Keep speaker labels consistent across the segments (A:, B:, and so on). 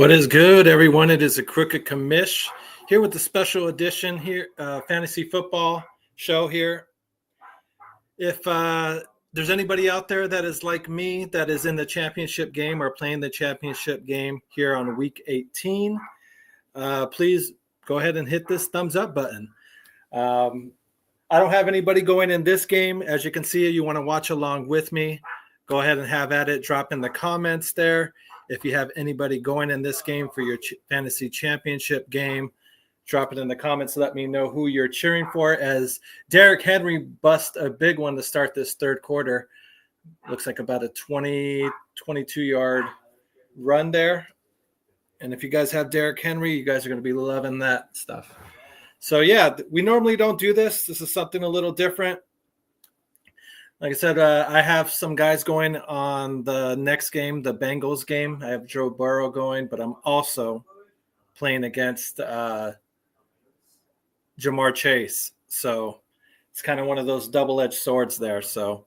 A: What is good, everyone? It is a Crooked Commish here with the special edition here, fantasy football show here. If there's anybody out there that is like me, that is in the championship game or playing the championship game here on week 18, please go ahead and hit this thumbs up button. I don't have anybody going in this game. As you can see, you want to watch along with me, go ahead and have at it. Drop in the comments there. If you have anybody going in this game for your fantasy championship game, drop it in the comments. Let me know who you're cheering for, as Derrick Henry bust a big one to start this third quarter. Looks like about a 22-yard run there. And if you guys have Derrick Henry, you guys are going to be loving that stuff. So, yeah, we normally don't do this. This is something a little different. Like I said, I have some guys going on the next game, the Bengals game. I have Joe Burrow going, but I'm also playing against Jamar Chase. So it's kind of one of those double-edged swords there. So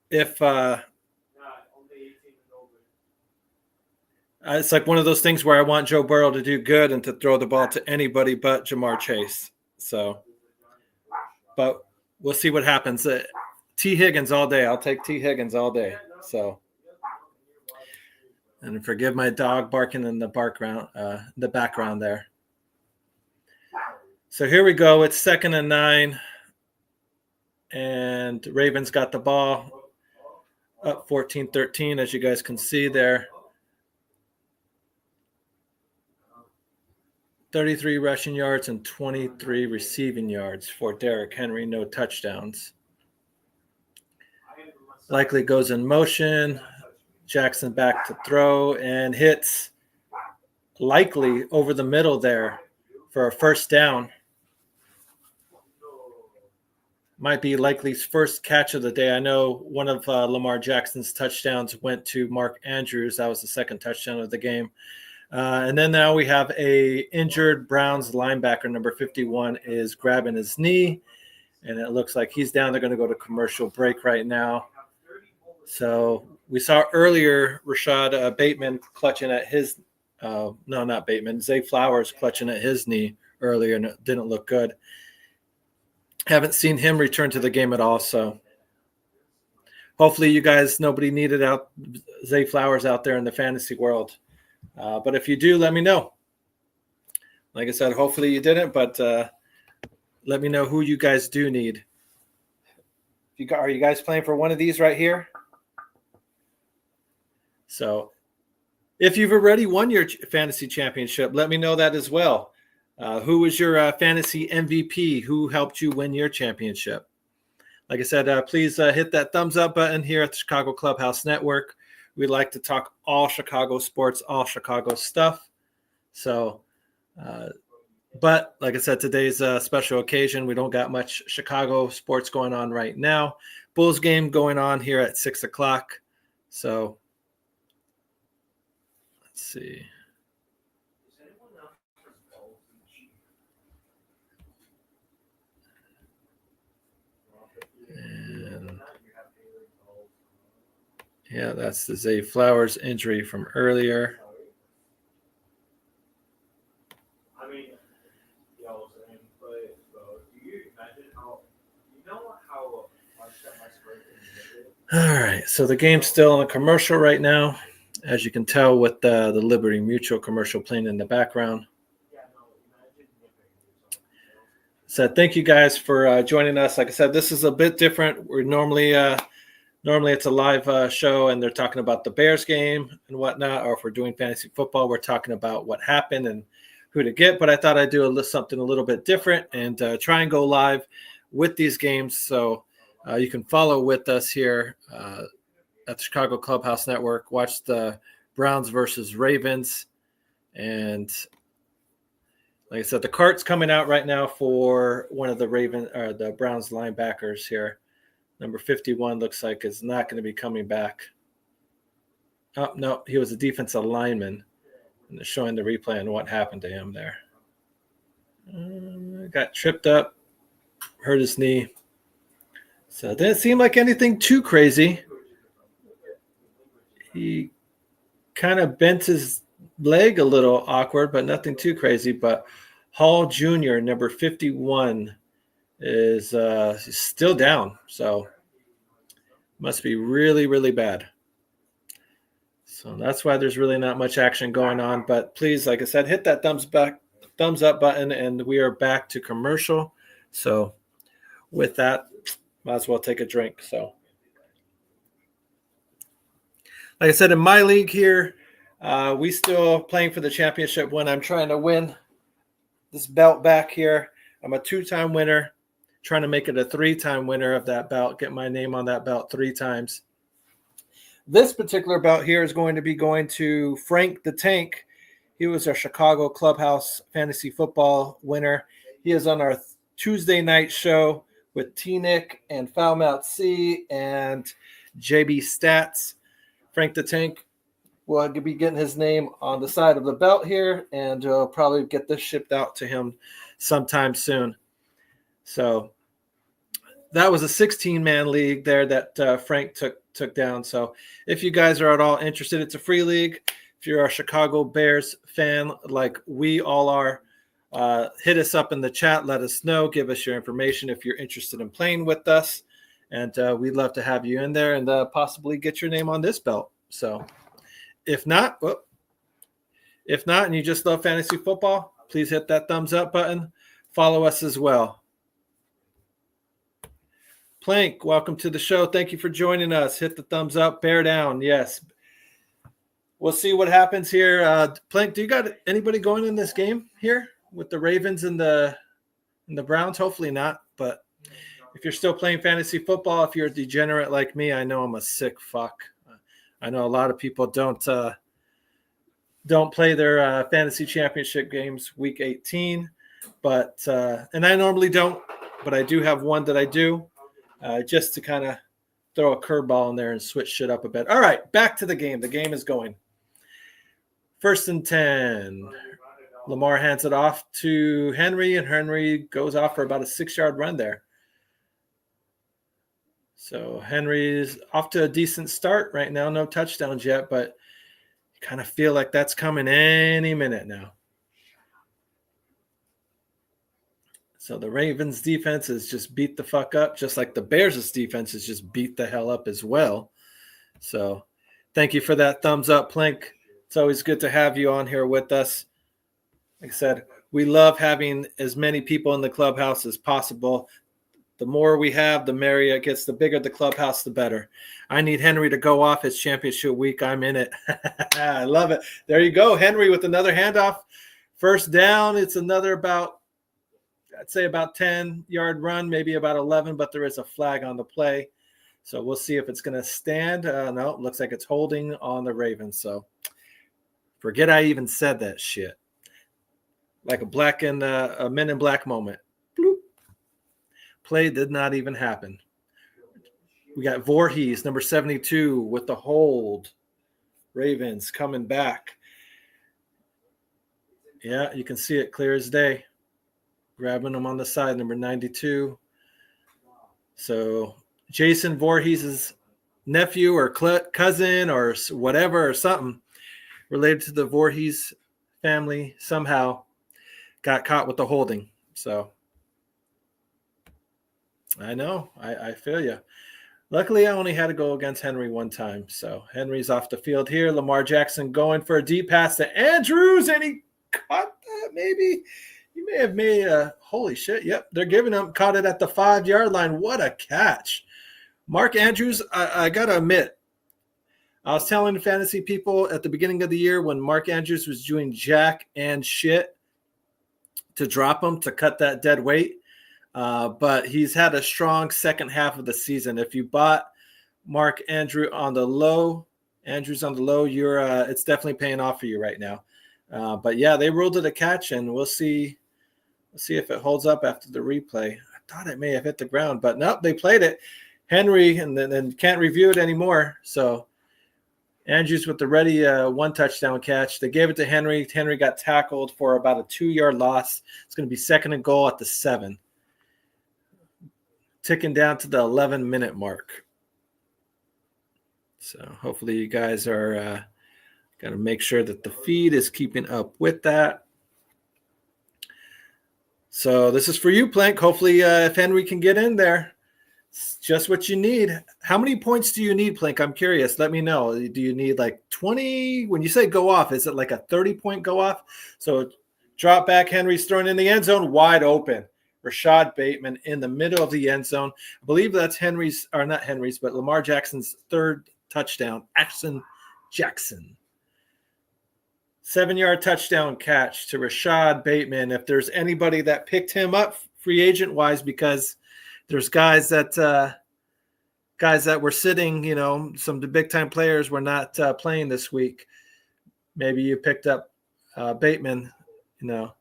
A: it's like one of those things where I want Joe Burrow to do good and to throw the ball to anybody but Jamar Chase. So, but we'll see what happens. T. Higgins all day. I'll take T. Higgins all day. So, and forgive my dog barking in the background there. So here we go. It's 2nd and 9, and Ravens got the ball up 14-13, as you guys can see there. 33 rushing yards and 23 receiving yards for Derrick Henry. No touchdowns. Likely goes in motion. Jackson back to throw and hits likely over the middle there for a first down. Might be Likely's first catch of the day. I know one of Lamar Jackson's touchdowns went to Mark Andrews. That was the second touchdown of the game. And then now we have a injured Browns linebacker, number 51, is grabbing his knee, and it looks like he's down. They're going to go to commercial break right now. So we saw earlier Rashad Bateman clutching at his not Bateman, Zay Flowers clutching at his knee earlier, and it didn't look good. Haven't seen him return to the game at all. So hopefully you guys, nobody needed out Zay Flowers out there in the fantasy world. But if you do, let me know. Like I said, hopefully you didn't, but let me know who you guys do need. Are you guys playing for one of these right here? So if you've already won your fantasy championship, let me know that as well. Who was your fantasy MVP? Who helped you win your championship? Like I said, please hit that thumbs up button here at the Chicago Clubhouse Network. We like to talk all Chicago sports, all Chicago stuff. So, but like I said, today's a special occasion. We don't got much Chicago sports going on right now. Bulls game going on here at 6 o'clock. So, let's see. Yeah, that's the Zay Flowers injury from earlier. All right, so the game's still on a commercial right now, as you can tell with the Liberty Mutual commercial playing in the background. So thank you guys for joining us. Like I said, this is a bit different. We're normally it's a live show, and they're talking about the Bears game and whatnot. Or if we're doing fantasy football, we're talking about what happened and who to get. But I thought I'd do something a little bit different and try and go live with these games. So you can follow with us here at the Chicago Clubhouse Network. Watch the Browns versus Ravens. And like I said, the cart's coming out right now for one of the the Browns linebackers here. Number 51 looks like is not going to be coming back. Oh, no, he was a defensive lineman. And they're showing the replay on what happened to him there. Got tripped up, hurt his knee. So it didn't seem like anything too crazy. He kind of bent his leg a little awkward, but nothing too crazy. But Hall Jr., number 51, is still down. So must be really, really bad. So that's why there's really not much action going on. But please, like I said, hit that thumbs up button, and we are back to commercial. So with that, might as well take a drink. So like I said, in my league here, we still playing for the championship when I'm trying to win this belt back here. I'm a 2-time winner, trying to make it a 3-time winner of that belt, get my name on that belt 3 times. This particular belt here is going to be going to Frank the Tank. He was our Chicago Clubhouse fantasy football winner. He is on our Tuesday night show with T-Nick and Foulmouth C and JB Stats. Frank the Tank will be getting his name on the side of the belt here, and we'll probably get this shipped out to him sometime soon. So that was a 16-man league there that Frank took down. So if you guys are at all interested, it's a free league. If you're a Chicago Bears fan like we all are, hit us up in the chat. Let us know. Give us your information if you're interested in playing with us. And we'd love to have you in there and possibly get your name on this belt. So if not, and you just love fantasy football, please hit that thumbs up button. Follow us as well. Plank, welcome to the show. Thank you for joining us. Hit the thumbs up, bear down. Yes. We'll see what happens here. Plank, do you got anybody going in this game here with the Ravens and the Browns? Hopefully not, but if you're still playing fantasy football, if you're a degenerate like me, I know I'm a sick fuck. I know a lot of people don't play their fantasy championship games week 18, but and I normally don't, but I do have one that I do just to kind of throw a curveball in there and switch shit up a bit. All right, back to the game. The game is going. 1st and 10. Lamar hands it off to Henry, and Henry goes off for about a 6-yard run there. So Henry's off to a decent start right now. No touchdowns yet, but you kind of feel like that's coming any minute now. So the Ravens defense has just beat the fuck up, just like the Bears' defense has just beat the hell up as well. So thank you for that thumbs up, Plank. It's always good to have you on here with us. Like I said, we love having as many people in the clubhouse as possible. The more we have, the merrier it gets. The bigger the clubhouse, the better. I need Henry to go off his championship week. I'm in it. I love it. There you go, Henry, with another handoff. 1st down. It's another about 10-yard run, maybe about 11, but there is a flag on the play. So we'll see if it's going to stand. No, it looks like it's holding on the Ravens. So forget I even said that shit. Like a Men in Black moment. Bloop. Play did not even happen. We got Voorhees, number 72, with the hold. Ravens coming back. Yeah, you can see it clear as day. Grabbing them on the side, number 92. So Jason Voorhees' nephew or cousin or whatever or something related to the Voorhees family somehow got caught with the holding. So I know. I feel you. Luckily, I only had to go against Henry one time. So Henry's off the field here. Lamar Jackson going for a deep pass to Andrews, and he caught that maybe. He may have made a – holy shit. Yep, they're giving him – caught it at the 5-yard line. What a catch. Mark Andrews, I got to admit, I was telling the fantasy people at the beginning of the year when Mark Andrews was doing jack and shit to drop him to cut that dead weight. But he's had a strong second half of the season. If you bought Mark Andrews on the low, you're it's definitely paying off for you right now. But yeah, they ruled it a catch, and we'll see if it holds up after the replay. I thought it may have hit the ground, but nope, they played it. Henry and then can't review it anymore. So Andrews with the ready 1 touchdown catch. They gave it to Henry. Henry got tackled for about a 2-yard loss. It's going to be 2nd and goal at the 7. Ticking down to the 11-minute mark. So hopefully you guys are Got to make sure that the feed is keeping up with that. So this is for you, Plank. Hopefully, if Henry can get in there, it's just what you need. How many points do you need, Plank? I'm curious. Let me know. Do you need like 20? When you say go off, is it like a 30-point go off? So drop back, Henry's thrown in the end zone, wide open. Rashad Bateman in the middle of the end zone. I believe that's not Henry's, but Lamar Jackson's third touchdown. Jackson. 7-yard touchdown catch to Rashad Bateman. If there's anybody that picked him up free agent wise, because there's guys that were sitting, some of the big time players were not playing this week. Maybe you picked up Bateman, not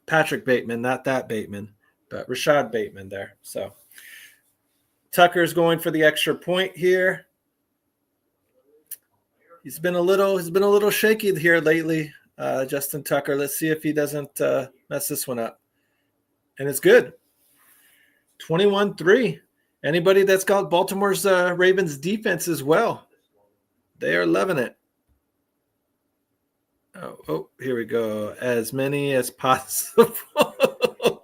A: Patrick Bateman, not that Bateman, but Rashad Bateman there. So Tucker's going for the extra point here. He's been a little shaky here lately, Justin Tucker. Let's see if he doesn't mess this one up. And it's good. 21-3. Anybody that's got Baltimore's Ravens defense as well, they are loving it. Oh, here we go. As many as possible.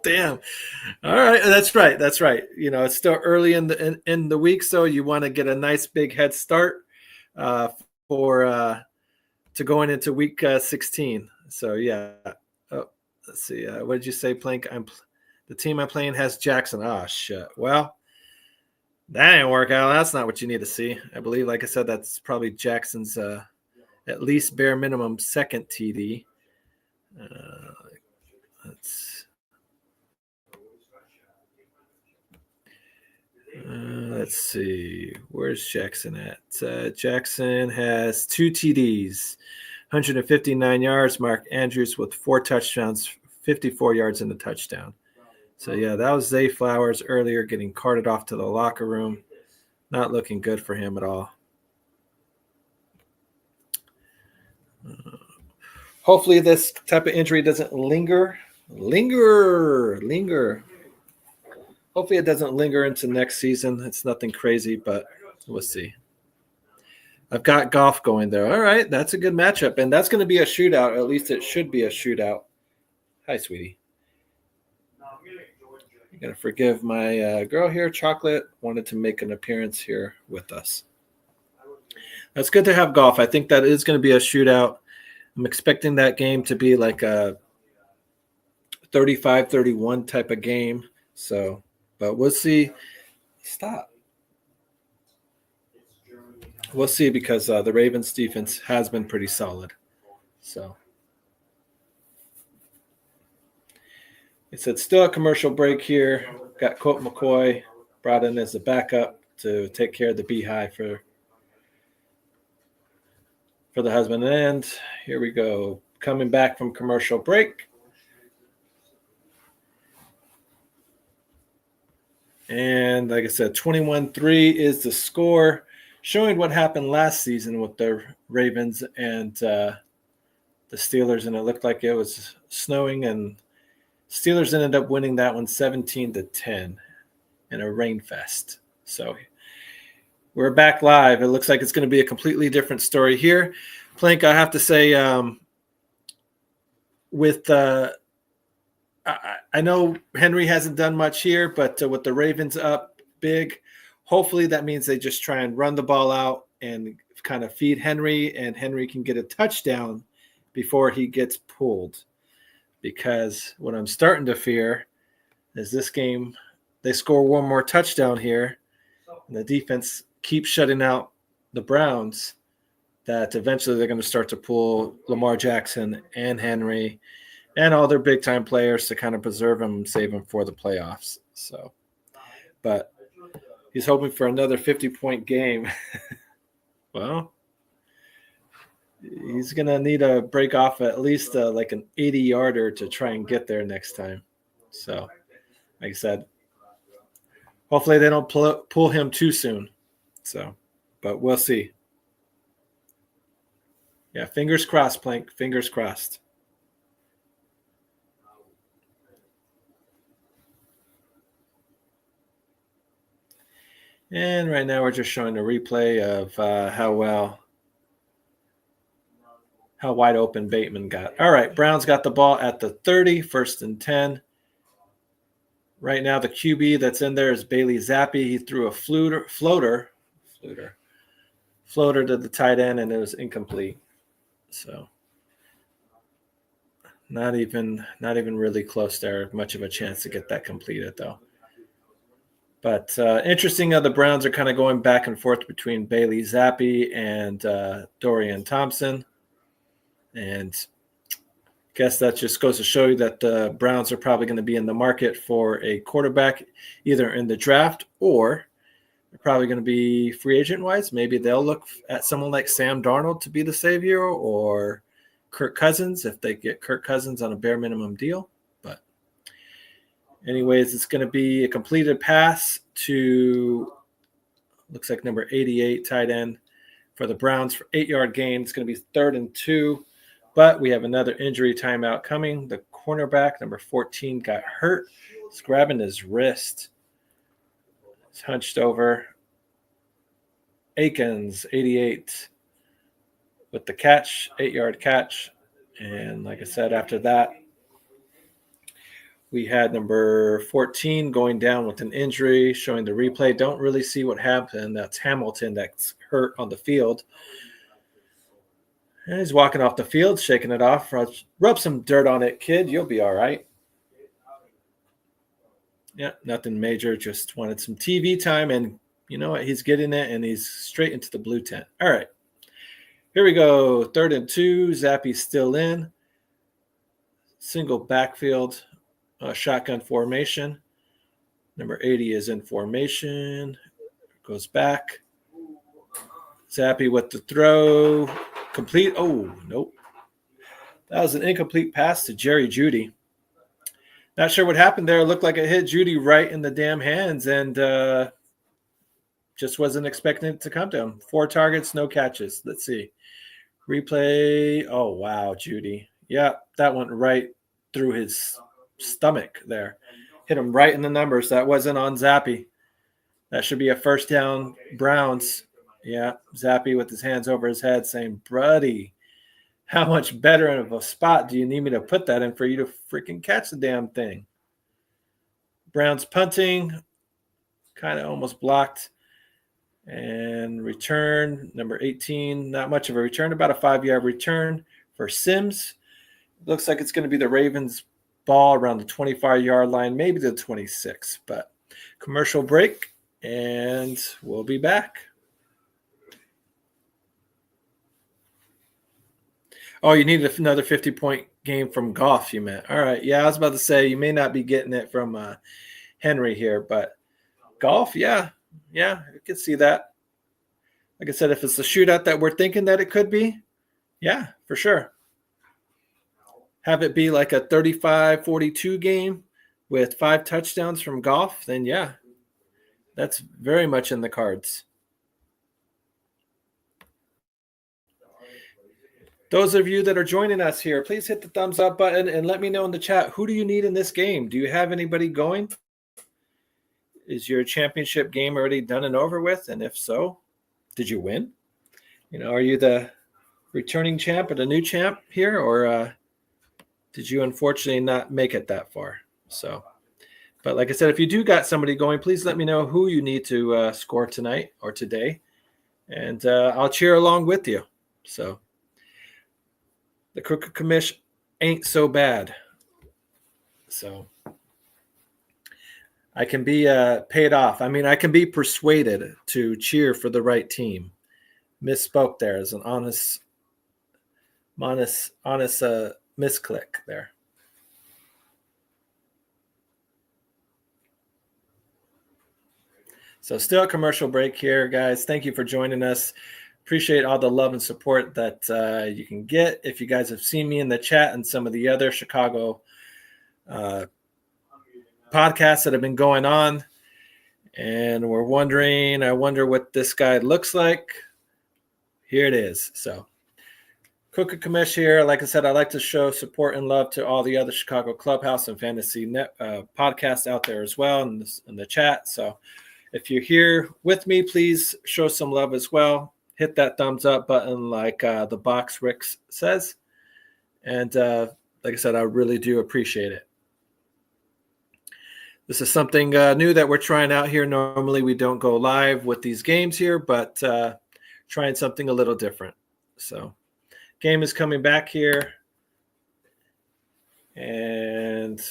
A: Damn. All right, that's right. It's still early in the week, so you want to get a nice big head start to going into week 16. So yeah. Oh, let's see. What did you say, Plank? The team I'm playing has Jackson. Oh shit. Well, that didn't work out. That's not what you need to see. I believe, like I said, that's probably Jackson's at least bare minimum second TD. Let's see. Where's Jackson at? Jackson has 2 TDs, 159 yards. Mark Andrews with 4 touchdowns, 54 yards in the touchdown. So, yeah, that was Zay Flowers earlier getting carted off to the locker room. Not looking good for him at all. Hopefully this type of injury doesn't linger. Hopefully it doesn't linger into next season. It's nothing crazy, but we'll see. I've got Goff going there. All right, that's a good matchup. And that's going to be a shootout. At least it should be a shootout. Hi, sweetie. You're going to forgive my girl here, Chocolate. Wanted to make an appearance here with us. That's good to have Goff. I think that is going to be a shootout. I'm expecting that game to be like a 35-31 type of game. So, but we'll see. Stop. We'll see because the Ravens defense has been pretty solid. So it's still a commercial break here. Got Colt McCoy brought in as a backup to take care of the beehive for the husband. And here we go. Coming back from commercial break. And like I said, 21-3 is the score, showing what happened last season with the Ravens and the Steelers. And it looked like it was snowing, and Steelers ended up winning that one 17-10 in a rain fest. So we're back live. It looks like it's going to be a completely different story here. Plank, I have to say, I know Henry hasn't done much here, but with the Ravens up big, hopefully that means they just try and run the ball out and kind of feed Henry, and Henry can get a touchdown before he gets pulled. Because what I'm starting to fear is this game, they score one more touchdown here, and the defense keeps shutting out the Browns, that eventually they're going to start to pull Lamar Jackson and Henry and all their big-time players to kind of preserve them and save them for the playoffs. So, but he's hoping for another 50-point game. Well, he's going to need a break off at least like an 80-yarder to try and get there next time. So, like I said, hopefully they don't pull him too soon. So, but we'll see. Yeah, fingers crossed, Plank. Fingers crossed. And right now we're just showing a replay of how well how wide open Bateman got. All right, Browns got the ball at the 30, 1st and 10. Right now, the QB that's in there is Bailey Zappi. He threw a floater to the tight end, and it was incomplete. So not even really close there. Much of a chance to get that completed, though. But interesting how the Browns are kind of going back and forth between Bailey Zappi and Dorian Thompson. And I guess that just goes to show you that the Browns are probably going to be in the market for a quarterback, either in the draft or they're probably going to be free agent-wise. Maybe they'll look at someone like Sam Darnold to be the savior, or Kirk Cousins if they get Kirk Cousins on a bare minimum deal. But anyways, it's going to be a completed pass to, looks like number 88, tight end for the Browns for 8-yard gain. It's going to be 3rd and 2, but we have another injury timeout coming. The cornerback, number 14, got hurt. He's grabbing his wrist. He's hunched over. Akins, 88, with the catch, 8-yard catch. And like I said, after that, we had number 14 going down with an injury, showing the replay. Don't really see what happened. That's Hamilton that's hurt on the field. And he's walking off the field, shaking it off. Rub some dirt on it, kid. You'll be all right. Yeah, nothing major. Just wanted some TV time. And you know what? He's getting it, and he's straight into the blue tent. All right. Here we go. 3rd and 2. Zappi's still in. Single backfield. Shotgun formation. Number 80 is in formation. Goes back. Zappi with the throw. Complete. Oh, nope. That was an incomplete pass to Jerry Jeudy. Not sure what happened there. It looked like it hit Jeudy right in the damn hands, and just wasn't expecting it to come to him. 4 targets, no catches. Let's see. Replay. Oh, wow, Jeudy. Yeah, that went right through his stomach there. Hit him right in the numbers. That wasn't on Zappi. That should be a 1st down, Browns. Yeah, Zappi with his hands over his head saying, buddy, how much better of a spot do you need me to put that in for you to freaking catch the damn thing? Browns punting, kind of almost blocked. And return, number 18, not much of a return, about a 5-yard return for Sims. Looks like it's going to be the Ravens' ball around the 25-yard line, maybe the 26. But commercial break, and we'll be back. Oh, you need another 50-point game from Goff, you meant. All right. Yeah, I was about to say you may not be getting it from Henry here, but Goff, yeah, I could see that. Like I said, if it's the shootout that we're thinking that it could be, yeah, for sure. Have it be like a 35-42 game with 5 touchdowns from Goff, then yeah, that's very much in the cards. Those of you that are joining us here, please hit the thumbs up button and let me know in the chat, who do you need in this game? Do you have anybody going? Is your championship game already done and over with? And if so, did you win? Are you the returning champ or the new champ here? Or did you unfortunately not make it that far? So, but like I said, if you do got somebody going, please let me know who you need to score tonight or today. And I'll cheer along with you. So the Crooked Commish ain't so bad. So I can be paid off. I mean, I can be persuaded to cheer for the right team. Misspoke there as an honest misclick there. So still a commercial break here, guys. Thank you for joining us. Appreciate all the love and support that you can get. If you guys have seen me in the chat and some of the other Chicago podcasts that have been going on, and we're wondering, I wonder what this guy looks like. Here it is. So Crooked Commish here. Like I said, I like to show support and love to all the other Chicago Clubhouse and Fantasy Net podcasts out there as well in the chat. So if you're here with me, please show some love as well. hit that thumbs up button like the box Rick says. And like I said, I really do appreciate it. This is something new that we're trying out here. Normally we don't go live with these games here, but trying something a little different. So game is coming back here. And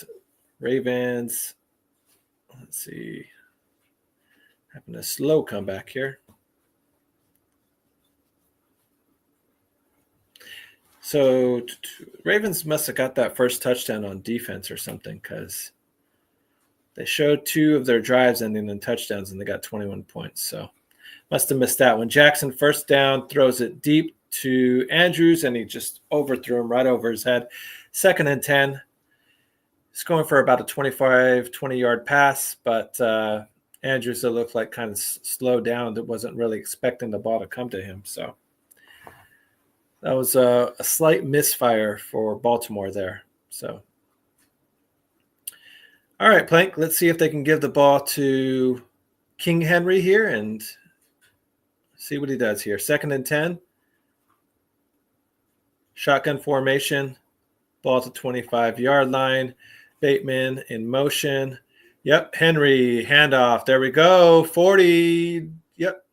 A: Ravens, let's see, having a slow comeback here. So Ravens must have got that first touchdown on defense or something, because they showed 2 of their drives ending in touchdowns and they got 21 points. So must have missed that one. Jackson first down, throws it deep to Andrews, and he just overthrew him right over his head. 2nd and 10. He's going for about a 20-yard pass, but Andrews, it looked like, kind of slowed down. That wasn't really expecting the ball to come to him. So that was a slight misfire for Baltimore there. So, all right, Plank, let's see if they can give the ball to King Henry here and see what he does here. 2nd and 10. Shotgun formation. Ball to 25-yard line. Bateman in motion. Yep, Henry, handoff. There we go. 40. Yep,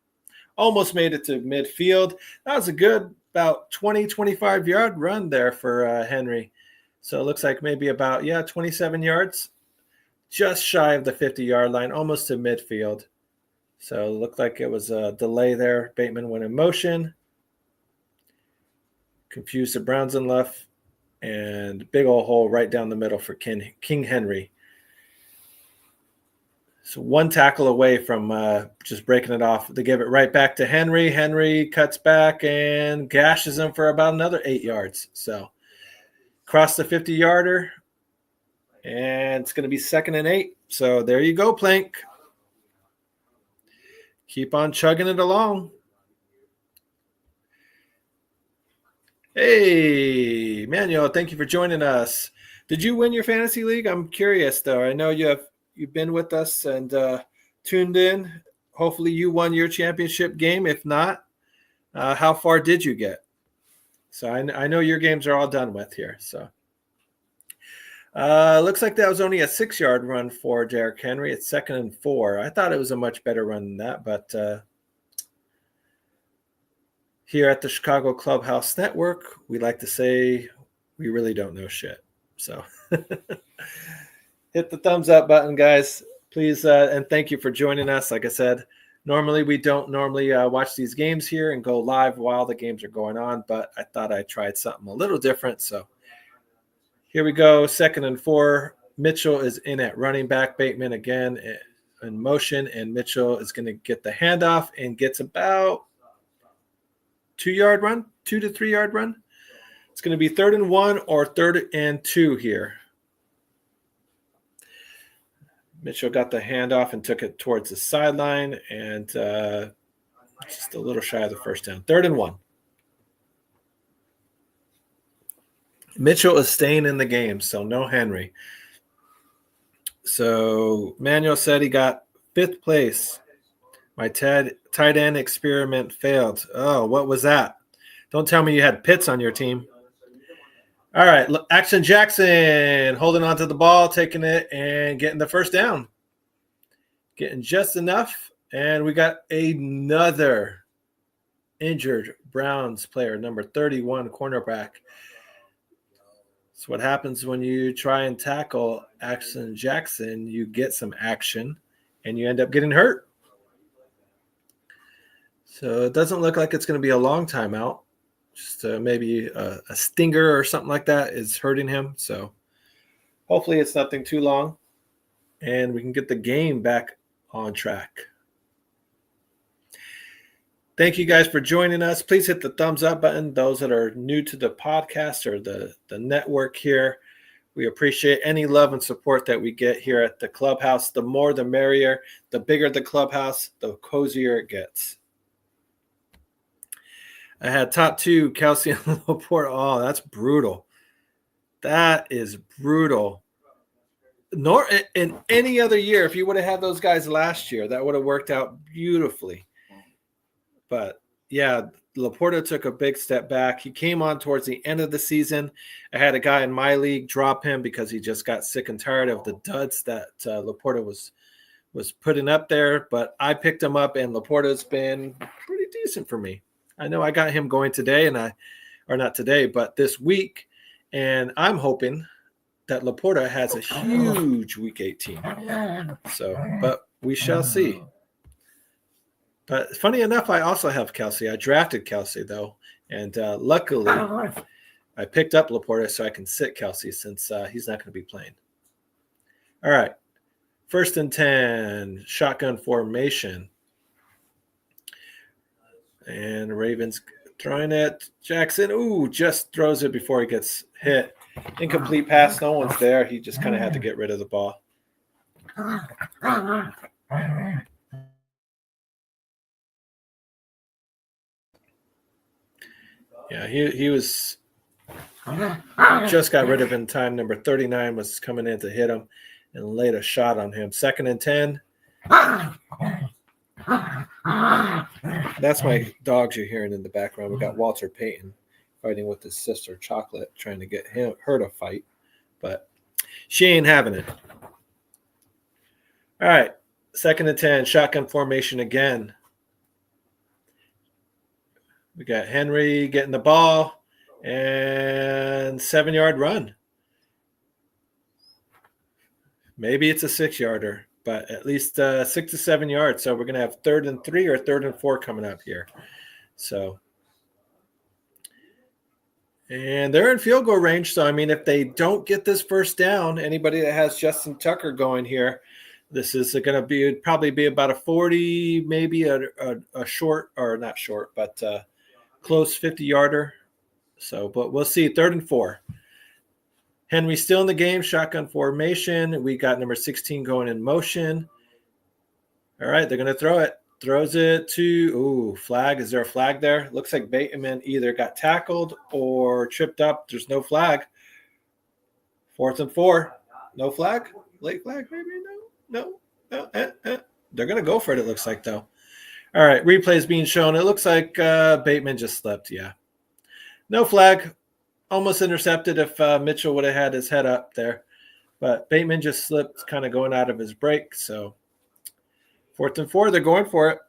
A: almost made it to midfield. That was a good about 20, 25-yard run there for Henry. So it looks like maybe about, 27 yards. Just shy of the 50-yard line, almost to midfield. So it looked like it was a delay there. Bateman went in motion. Confused the Browns and left. And big old hole right down the middle for King Henry. So 1 tackle away from just breaking it off. They give it right back to Henry. Henry cuts back and gashes him for about another 8 yards. So cross the 50-yarder. And it's going to be 2nd and 8. So there you go, Plank. Keep on chugging it along. Hey, Manuel, thank you for joining us. Did you win your fantasy league? I'm curious, though. I know you've been with us and tuned in. Hopefully you won your championship game. If not, how far did you get? So I know your games are all done with here. So looks like that was only a 6-yard run for Derrick Henry. It's 2nd and 4. I thought it was a much better run than that, but here at the Chicago Clubhouse Network, we like to say we really don't know shit. So hit the thumbs up button, guys, please. And thank you for joining us. Like I said, normally we don't watch these games here and go live while the games are going on, but I thought I tried something a little different. So here we go. 2nd and 4. Mitchell is in at running back. Bateman again in motion, and Mitchell is going to get the handoff and gets about 2-yard run, 2 to 3 yard run. It's going to be 3rd and 1 or 3rd and 2 here. Mitchell got the handoff and took it towards the sideline, and just a little shy of the first down. 3rd and 1. Mitchell is staying in the game, so no Henry. So Manuel said he got 5th place. My tight end experiment failed. Oh, what was that? Don't tell me you had Pitts on your team. All right, Action Jackson holding on to the ball, taking it, and getting the first down. Getting just enough, and we got another injured Browns player, number 31, cornerback. That's what happens when you try and tackle Action Jackson. You get some action, and you end up getting hurt. So it doesn't look like it's going to be a long time out. Just maybe a stinger or something like that is hurting him. So hopefully it's nothing too long, and we can get the game back on track. Thank you guys for joining us. Please hit the thumbs up button. Those that are new to the podcast or the network here, we appreciate any love and support that we get here at the Clubhouse. The more, the merrier. The bigger the Clubhouse, the cozier it gets. I had top 2, Kelsey and Laporte. Oh, that's brutal. That is brutal. Nor in any other year, if you would have had those guys last year, that would have worked out beautifully. But yeah, Laporta took a big step back. He came on towards the end of the season. I had a guy in my league drop him because he just got sick and tired of the duds that Laporta was putting up there. But I picked him up, and Laporta's been pretty decent for me. I know I got him going today, or not today, but this week, and I'm hoping that Laporta has a huge week 18. So, but we shall see. But funny enough, I also have Kelsey. I drafted Kelsey, though. And luckily, I picked up Laporta so I can sit Kelsey since he's not going to be playing. All right. 1st and 10, shotgun formation. And Ravens throwing it. Jackson, just throws it before he gets hit. Incomplete pass. No one's there. He just kind of had to get rid of the ball. Yeah, he was just got rid of in time. Number 39 was coming in to hit him and laid a shot on him. 2nd and 10. That's my dogs you're hearing in the background. We got Walter Payton fighting with his sister Chocolate, trying to get her to fight, but she ain't having it. All right, 2nd and 10, shotgun formation again. We got Henry getting the ball and 7-yard run. Maybe it's a 6-yarder, but at least 6 to 7 yards. So we're going to have 3rd and 3 or 3rd and 4 coming up here. So, and they're in field goal range. So, I mean, if they don't get this first down, anybody that has Justin Tucker going here, this is going to probably be about a 40, maybe a short, or not short, but close 50-yarder. So, but we'll see. 3rd and 4. Henry still in the game, shotgun formation. We got number 16 going in motion. All right, they're going to throw it. Throws it to, flag. Is there a flag there? Looks like Bateman either got tackled or tripped up. There's no flag. 4th and 4. No flag? Late flag, maybe? No. They're going to go for it, it looks like, though. All right, replay is being shown. It looks like Bateman just slipped, yeah. No flag. Almost intercepted if Mitchell would have had his head up there. But Bateman just slipped, kind of going out of his break. So 4th and 4, they're going for it.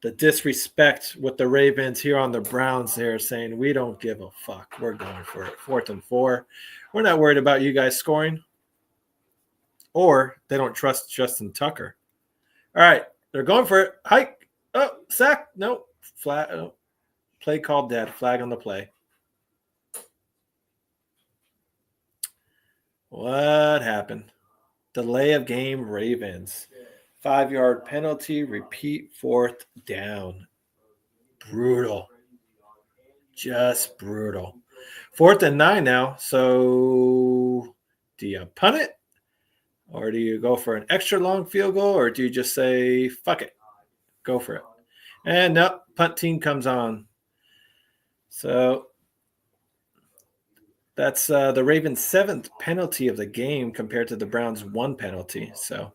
A: The disrespect with the Ravens here on the Browns there, saying we don't give a fuck. We're going for it. 4th and 4. We're not worried about you guys scoring. Or they don't trust Justin Tucker. All right, they're going for it. Hike. Oh, sack. No. Flat. Oh. Play called dead. Flag on the play. What happened? Delay of game, Ravens. 5-yard penalty, repeat 4th down. Brutal. Just brutal. 4th and 9 now. So do you punt it? Or do you go for an extra long field goal? Or do you just say, fuck it, go for it? And no, punt team comes on. So that's the Ravens' 7th penalty of the game compared to the Browns' 1 penalty. So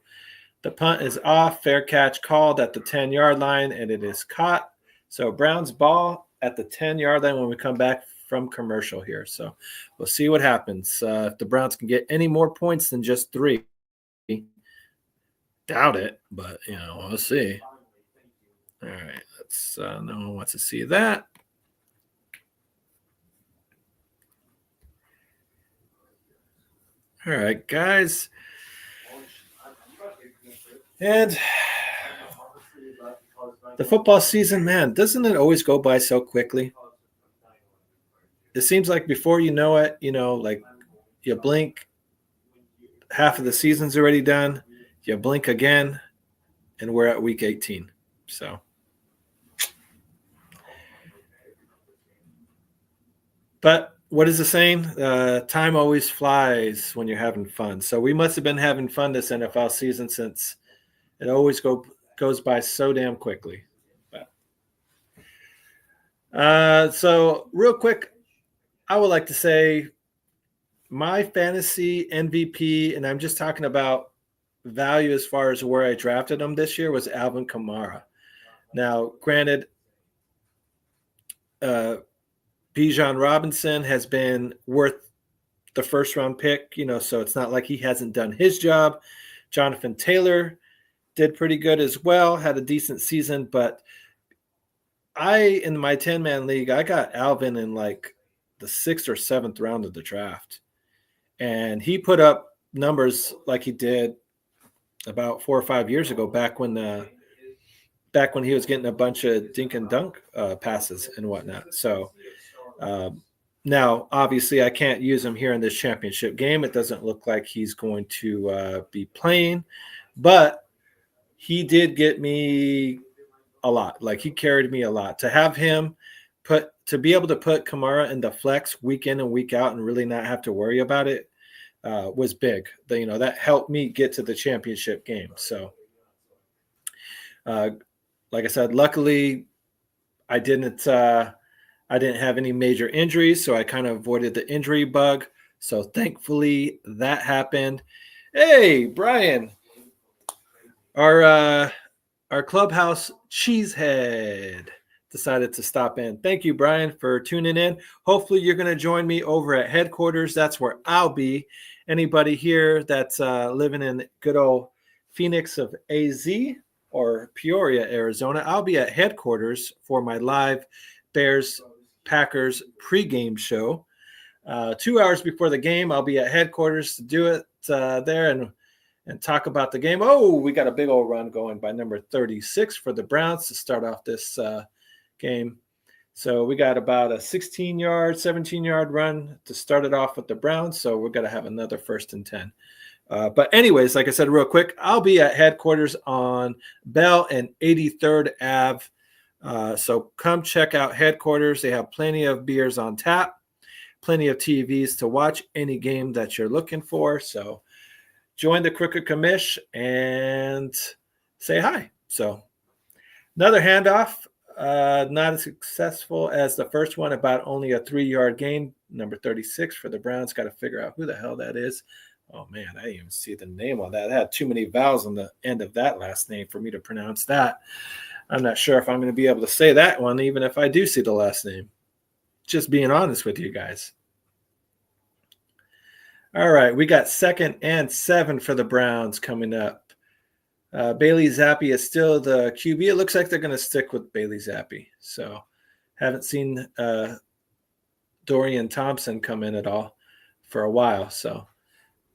A: the punt is off, fair catch called at the 10-yard line, and it is caught. So Browns ball at the 10-yard line when we come back from commercial here. So we'll see what happens. If the Browns can get any more points than just 3. Doubt it, but, we'll see. All right, let's no one wants to see that. All right, guys. And the football season, man, doesn't it always go by so quickly? It seems like before you know it, like you blink, half of the season's already done. You blink again, and we're at week 18. So, but what is the saying? Time always flies when you're having fun. So we must have been having fun this NFL season since it always goes by so damn quickly. So real quick, I would like to say my fantasy MVP, and I'm just talking about value as far as where I drafted him this year, was Alvin Kamara. Now, granted, Bijan Robinson has been worth the first-round pick, so it's not like he hasn't done his job. Jonathan Taylor did pretty good as well, had a decent season, but in my 10-man league, I got Alvin in like the 6th or 7th round of the draft. And he put up numbers like he did about 4 or 5 years ago, back when he was getting a bunch of dink and dunk passes and whatnot. So now, obviously, I can't use him here in this championship game. It doesn't look like he's going to be playing, but he did get me a lot. Like, he carried me a lot. To have him to be able to put Kamara in the flex week in and week out and really not have to worry about it was big. That helped me get to the championship game. So, like I said, luckily I didn't have any major injuries, so I kind of avoided the injury bug. So thankfully that happened. Hey, Brian, our Clubhouse cheesehead decided to stop in. Thank you, Brian, for tuning in. Hopefully you're going to join me over at headquarters. That's where I'll be. Anybody here that's living in good old Phoenix of AZ or Peoria, Arizona, I'll be at headquarters for my live Bears-Packers pregame show. 2 hours before the game, I'll be at headquarters to do it there and talk about the game. Oh, we got a big old run going by number 36 for the Browns to start off this game. So we got about a 16-yard, 17-yard run to start it off with the Browns. So we're going to have another 1st and 10. But anyways, like I said, real quick, I'll be at headquarters on Bell and 83rd Ave. So come check out headquarters. They have plenty of beers on tap, plenty of TVs to watch any game that you're looking for. So join the Crooked Commish and say hi. So another handoff, not as successful as the first one, about only a 3-yard gain. Number 36 for the Browns. Got to figure out who the hell that is. Oh, man, I didn't even see the name on that. It had too many vowels on the end of that last name for me to pronounce that. I'm not sure if I'm going to be able to say that one, even if I do see the last name. Just being honest with you guys. All right, we got 2nd and 7 for the Browns coming up. Bailey Zappi is still the QB. It looks like they're going to stick with Bailey Zappi. So haven't seen Dorian Thompson come in at all for a while. So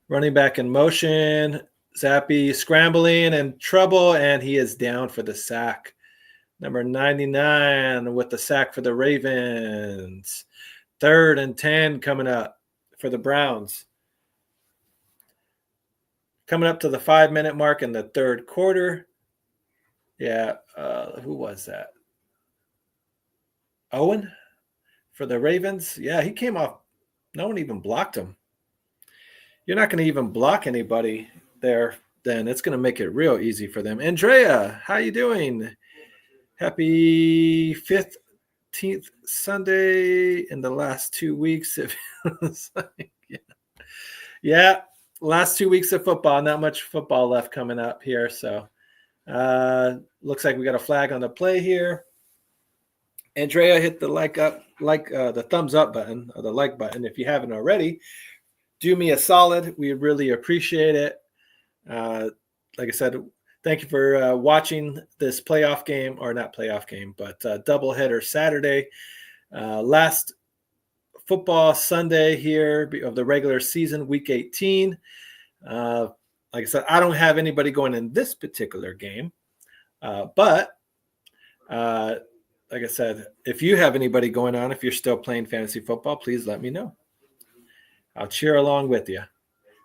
A: running back in motion, Zappi scrambling and trouble, and he is down for the sack. Number 99 with the sack for the Ravens. 3rd and 10 coming up for the Browns. Coming up to the 5-minute mark in the 3rd quarter. Yeah, who was that? Owen for the Ravens. Yeah, he came off. No one even blocked him. You're not going to even block anybody there, then it's going to make it real easy for them. Andrea, how you doing? Happy 15th Sunday in the last 2 weeks. It feels like, yeah. Last 2 weeks of football, not much football left coming up here. So looks like we got a flag on the play here. Andrea, hit the the thumbs up button or the like button if you haven't already. Do me a solid. We really appreciate it. Like I said, thank you for watching this playoff game, or not playoff game, but doubleheader Saturday. Last football Sunday here of the regular season, week 18. Like I said, I don't have anybody going in this particular game, but like I said, if you have anybody going on, if you're still playing fantasy football, please let me know. I'll cheer along with you.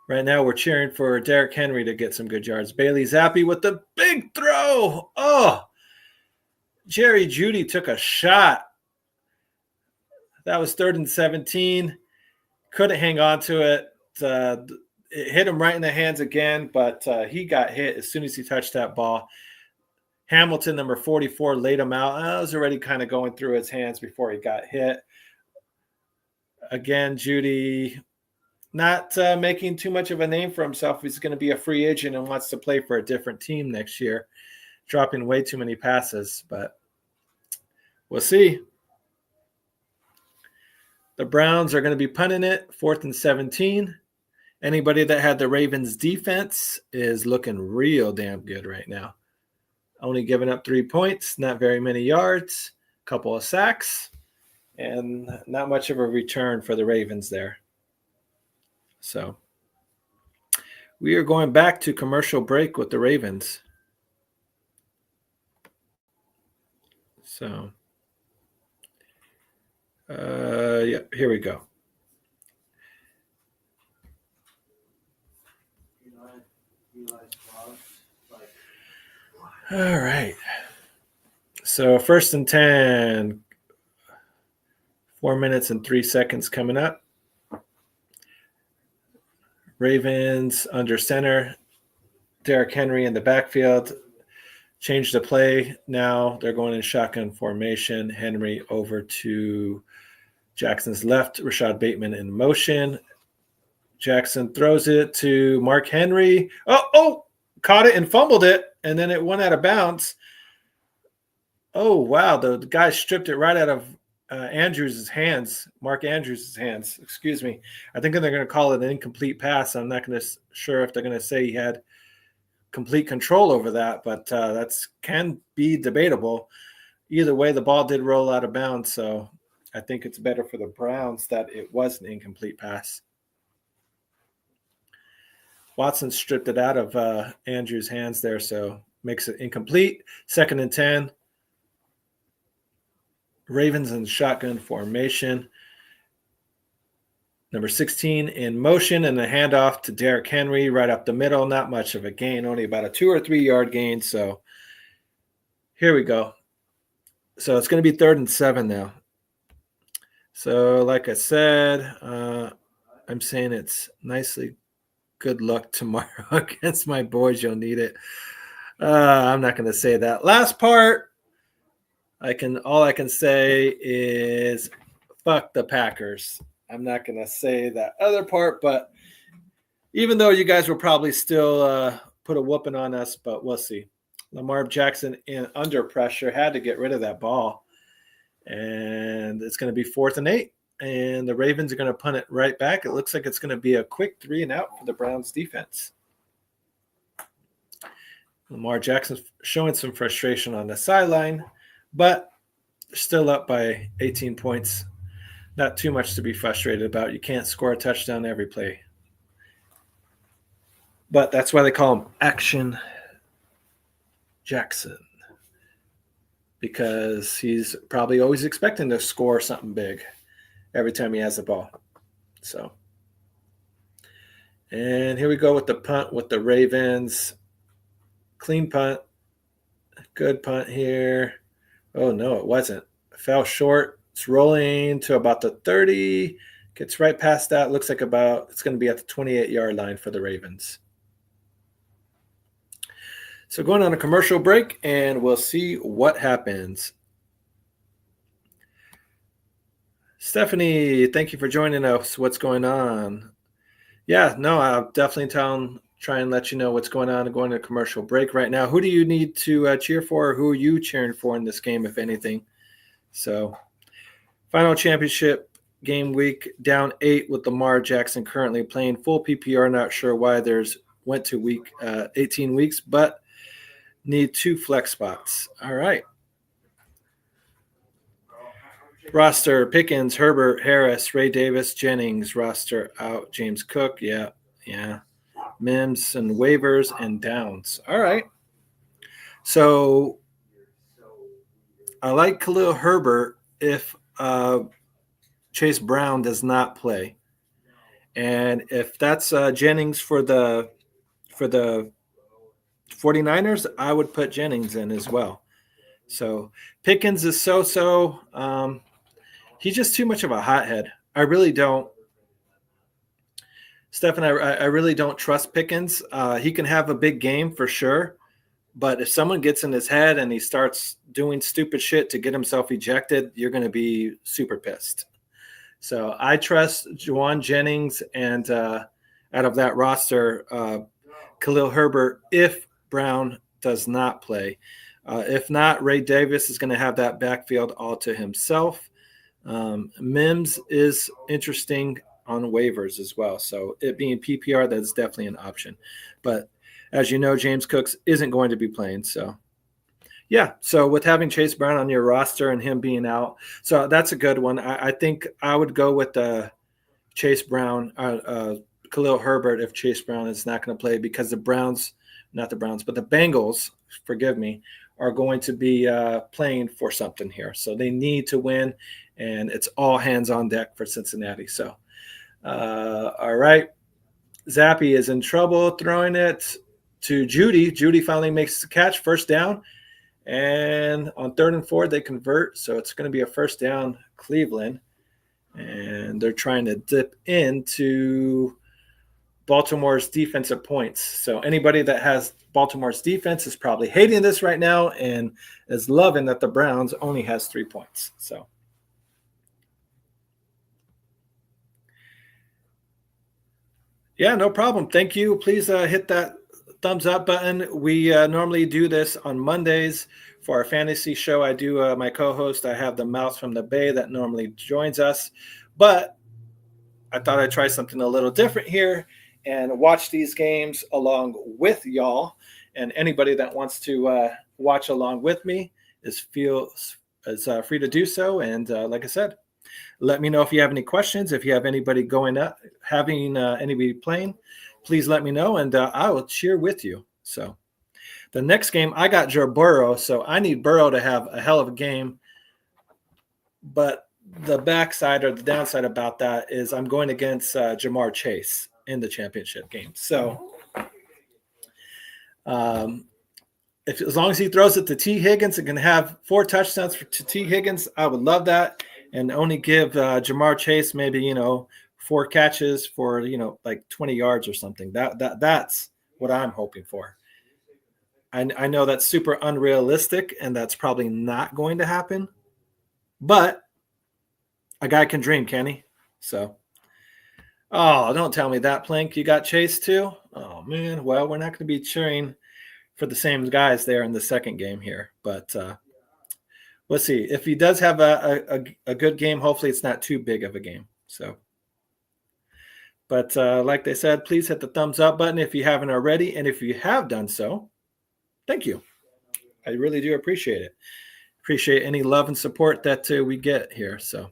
A: Right now, we're cheering for Derrick Henry to get some good yards. Bailey Zappi with the big throw. Oh, Jerry Jeudy took a shot. That was 3rd and 17. Couldn't hang on to it. It hit him right in the hands again, but he got hit as soon as he touched that ball. Hamilton, number 44, laid him out. I was already kind of going through his hands before he got hit. Again, Jeudy not making too much of a name for himself. He's going to be a free agent and wants to play for a different team next year. dropping way too many passes, but we'll see. The Browns are going to be punting it, 4th and 17. Anybody that had the Ravens defense is looking real damn good right now. Only giving up 3 points, not very many yards, a couple of sacks, and not much of a return for the Ravens there. So we are going back to commercial break with the Ravens. So, yeah, here we go. All right. So 1st and 10, 4 minutes and 3 seconds coming up. Ravens under center. Derrick Henry in the backfield. Change the play. Now they're going in shotgun formation. Henry over to Jackson's left. Rashad Bateman in motion. Jackson throws it to Mark Henry. Oh, caught it and fumbled it, and then it went out of bounds. Oh, wow. The guy stripped it right out of Andrews' hands, Mark Andrews' hands. Excuse me. I think they're going to call it an incomplete pass. I'm not sure if they're going to say he had complete control over that, but that's can be debatable. Either way, the ball did roll out of bounds, so I think it's better for the Browns that it was an incomplete pass. Watson stripped it out of Andrews' hands there, so makes it incomplete. 2nd and 10. Ravens in shotgun formation. Number 16 in motion, and a handoff to Derrick Henry right up the middle. Not much of a gain, only about a 2 or 3 yard gain. So here we go. So it's going to be 3rd and 7 now. So like I said, I'm saying it's nicely good luck tomorrow against my boys. You'll need it. I'm not going to say that last part. All I can say is fuck the Packers. I'm not going to say that other part, but even though you guys will probably still put a whooping on us, but we'll see. Lamar Jackson under pressure had to get rid of that ball, and it's going to be 4th and 8, and the Ravens are going to punt it right back. It looks like it's going to be a quick 3 and out for the Browns defense. Lamar Jackson showing some frustration on the sideline, but still up by 18 points. Not too much to be frustrated about. You can't score a touchdown every play. But that's why they call him Action Jackson, because he's probably always expecting to score something big every time he has the ball. So, and here we go with the punt with the Ravens. Clean punt. Good punt here. Oh, no, it wasn't. It fell short. It's rolling to about the 30. Gets right past that. Looks like it's going to be at the 28-yard line for the Ravens. So going on a commercial break, and we'll see what happens. Stephanie, thank you for joining us. What's going on? Yeah, no, I'll definitely try and let you know what's going on and going to a commercial break right now. Who do you need to cheer for? Who are you cheering for in this game, if anything? So final championship game week, down 8 with Lamar Jackson currently playing full PPR. Not sure why went to week 18 weeks, but need 2 flex spots. All right. Roster: Pickens, Herbert, Harris, Ray Davis, Jennings. Roster out: James Cook. Yeah. Mims and waivers and downs. All right. So I like Khalil Herbert if Chase Brown does not play. And if that's Jennings for the 49ers, I would put Jennings in as well. So Pickens is so. He's just too much of a hothead. I really don't. Stephen, I really don't trust Pickens. He can have a big game for sure, but if someone gets in his head and he starts doing stupid shit to get himself ejected, you're going to be super pissed. So I trust Juwan Jennings, and out of that roster, Khalil Herbert, if Brown does not play. If not, Ray Davis is going to have that backfield all to himself. Mims is interesting on waivers as well. So it being PPR, that's definitely an option. But as you know, James Cooks isn't going to be playing. So, yeah. So with having Chase Brown on your roster and him being out, so that's a good one. I think I would go with Chase Brown, Khalil Herbert if Chase Brown is not going to play, because the Bengals, forgive me, are going to be playing for something here. So they need to win, and it's all hands on deck for Cincinnati. So, all right. Zappy is in trouble throwing it to Judy. Judy finally makes the catch, first down. And on 3rd and 4, they convert. So it's going to be a first down, Cleveland. And they're trying to dip into Baltimore's defensive points. So anybody that has Baltimore's defense is probably hating this right now and is loving that the Browns only has 3 points. So, yeah, no problem. Thank you. Please hit that thumbs up button. We normally do this on Mondays for our fantasy show. I do my co-host. I have the Mouse from the Bay that normally joins us, but I thought I'd try something a little different here and watch these games along with y'all. And anybody that wants to watch along with me is free to do so. And like I said, let me know if you have any questions. If you have anybody going up, having anybody playing, please let me know, and I will cheer with you. So the next game, I got Joe Burrow, so I need Burrow to have a hell of a game. But the backside or the downside about that is I'm going against Jamar Chase in the championship game. So as long as he throws it to T. Higgins and can have 4 touchdowns to T. Higgins, I would love that. And only give Jamar Chase maybe, 4 catches for, like 20 yards or something. That's what I'm hoping for. I know that's super unrealistic, and that's probably not going to happen. But a guy can dream, can he? So, don't tell me that, Plank. You got Chase too? Oh, man. Well, we're not going to be cheering for the same guys there in the second game here. But let's see. If he does have a good game, hopefully it's not too big of a game. So, but like they said, please hit the thumbs up button if you haven't already. And if you have done so, thank you. I really do appreciate it. Appreciate any love and support that we get here. So,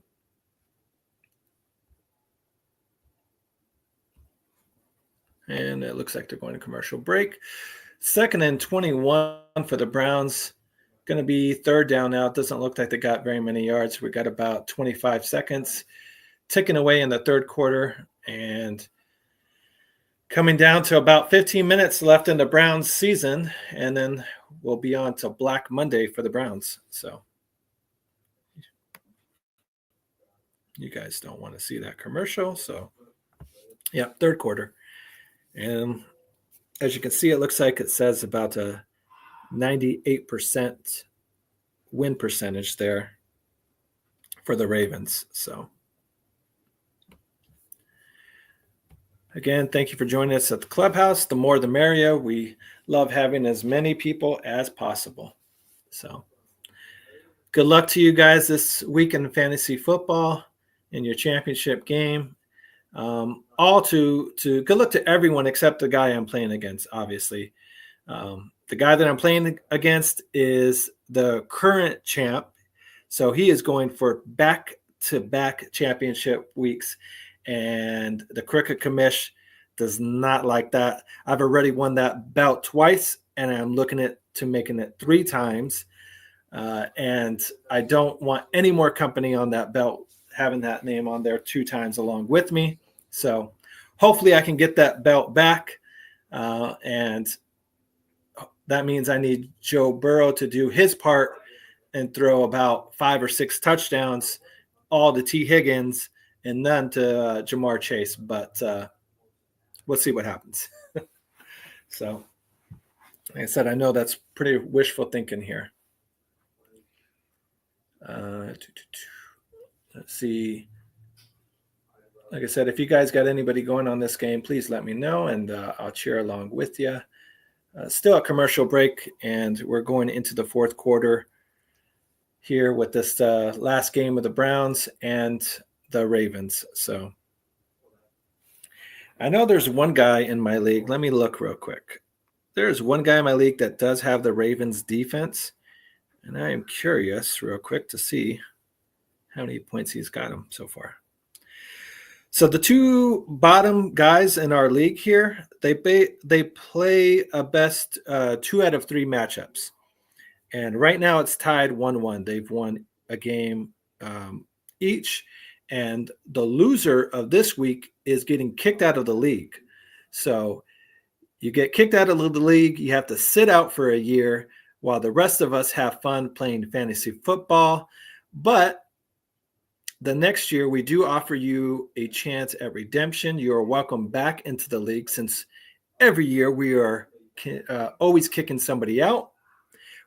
A: and it looks like they're going to commercial break. 2nd and 21 for the Browns. Going to be 3rd down now. It doesn't look like they got very many yards. We got about 25 seconds ticking away in the 3rd quarter, and coming down to about 15 minutes left in the Browns season, and then we'll be on to Black Monday for the Browns. So you guys don't want to see that commercial. So, yeah, 3rd quarter. And as you can see, it looks like it says about a 98% win percentage there for the Ravens. So, again, thank you for joining us at the Clubhouse. The more the merrier. We love having as many people as possible. So, good luck to you guys this week in fantasy football in your championship game. Good luck to everyone except the guy I'm playing against, obviously. The guy that I'm playing against is the current champ. So he is going for back-to-back championship weeks. And the Cricket Commish does not like that. I've already won that belt twice, and I'm looking at to making it 3 times. And I don't want any more company on that belt having that name on there 2 times along with me. So hopefully I can get that belt back. And that means I need Joe Burrow to do his part and throw about 5 or 6 touchdowns, all to T. Higgins and none to Jamar Chase. But we'll see what happens. So, like I said, I know that's pretty wishful thinking here. Let's see. Like I said, if you guys got anybody going on this game, please let me know, and I'll cheer along with you. Still a commercial break, and we're going into the fourth quarter here with this last game of the Browns and the Ravens. So I know there's one guy in my league. Let me look real quick. There's one guy in my league that does have the Ravens defense, and I am curious real quick to see how many points he's got him so far. So the two bottom guys in our league here, they play a best 2 out of 3 matchups. And right now it's tied 1-1. They've won a game each. And the loser of this week is getting kicked out of the league. So you get kicked out of the league. You have to sit out for a year while the rest of us have fun playing fantasy football. But the next year, we do offer you a chance at redemption. You are welcome back into the league, since every year we are always kicking somebody out.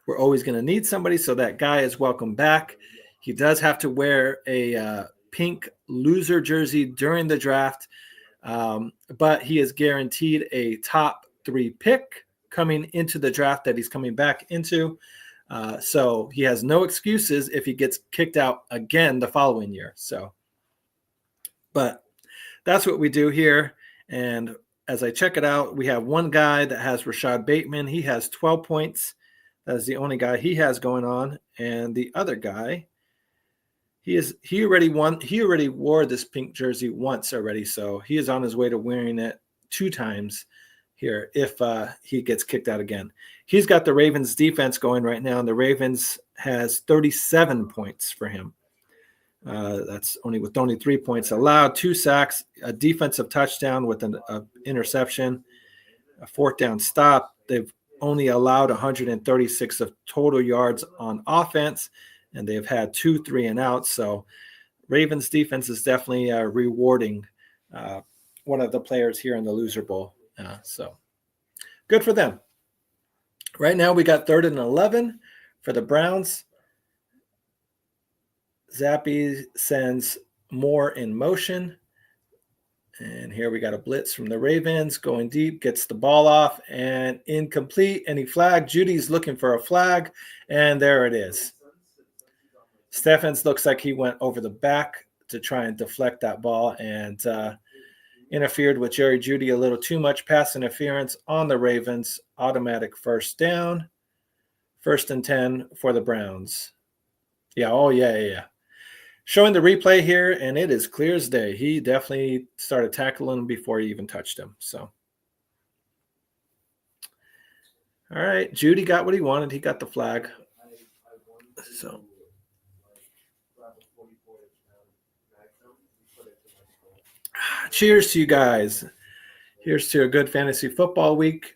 A: We're always going to need somebody, so that guy is welcome back. He does have to wear a pink loser jersey during the draft, but he is guaranteed a top 3 pick coming into the draft that he's coming back into. So he has no excuses if he gets kicked out again the following year. So, but that's what we do here. And as I check it out, we have one guy that has Rashad Bateman. He has 12 points. That is the only guy he has going on. And the other guy, he already wore this pink jersey once already. So he is on his way to wearing it 2 times here if he gets kicked out again. He's got the Ravens defense going right now, and the Ravens has 37 points for him. That's with only 3 points allowed, 2 sacks, a defensive touchdown with an interception, a 4th down stop. They've only allowed 136 of total yards on offense, and they've had 2 3-and-outs. So Ravens defense is definitely rewarding one of the players here in the Loser Bowl. So good for them. Right now we got 3rd and 11 for the Browns. Zappy sends Moore in motion. And here we got a blitz from the Ravens, going deep, gets the ball off, and incomplete. Any flag? Judy's looking for a flag, and there it is. Steffens looks like he went over the back to try and deflect that ball, and interfered with Jerry Jeudy a little too much. Pass interference on the Ravens. Automatic 1st down. 1st and 10 for the Browns. Yeah. Showing the replay here, and it is clear as day. He definitely started tackling him before he even touched him. So, all right, Jeudy got what he wanted. He got the flag. So, cheers to you guys. Here's to a good fantasy football week.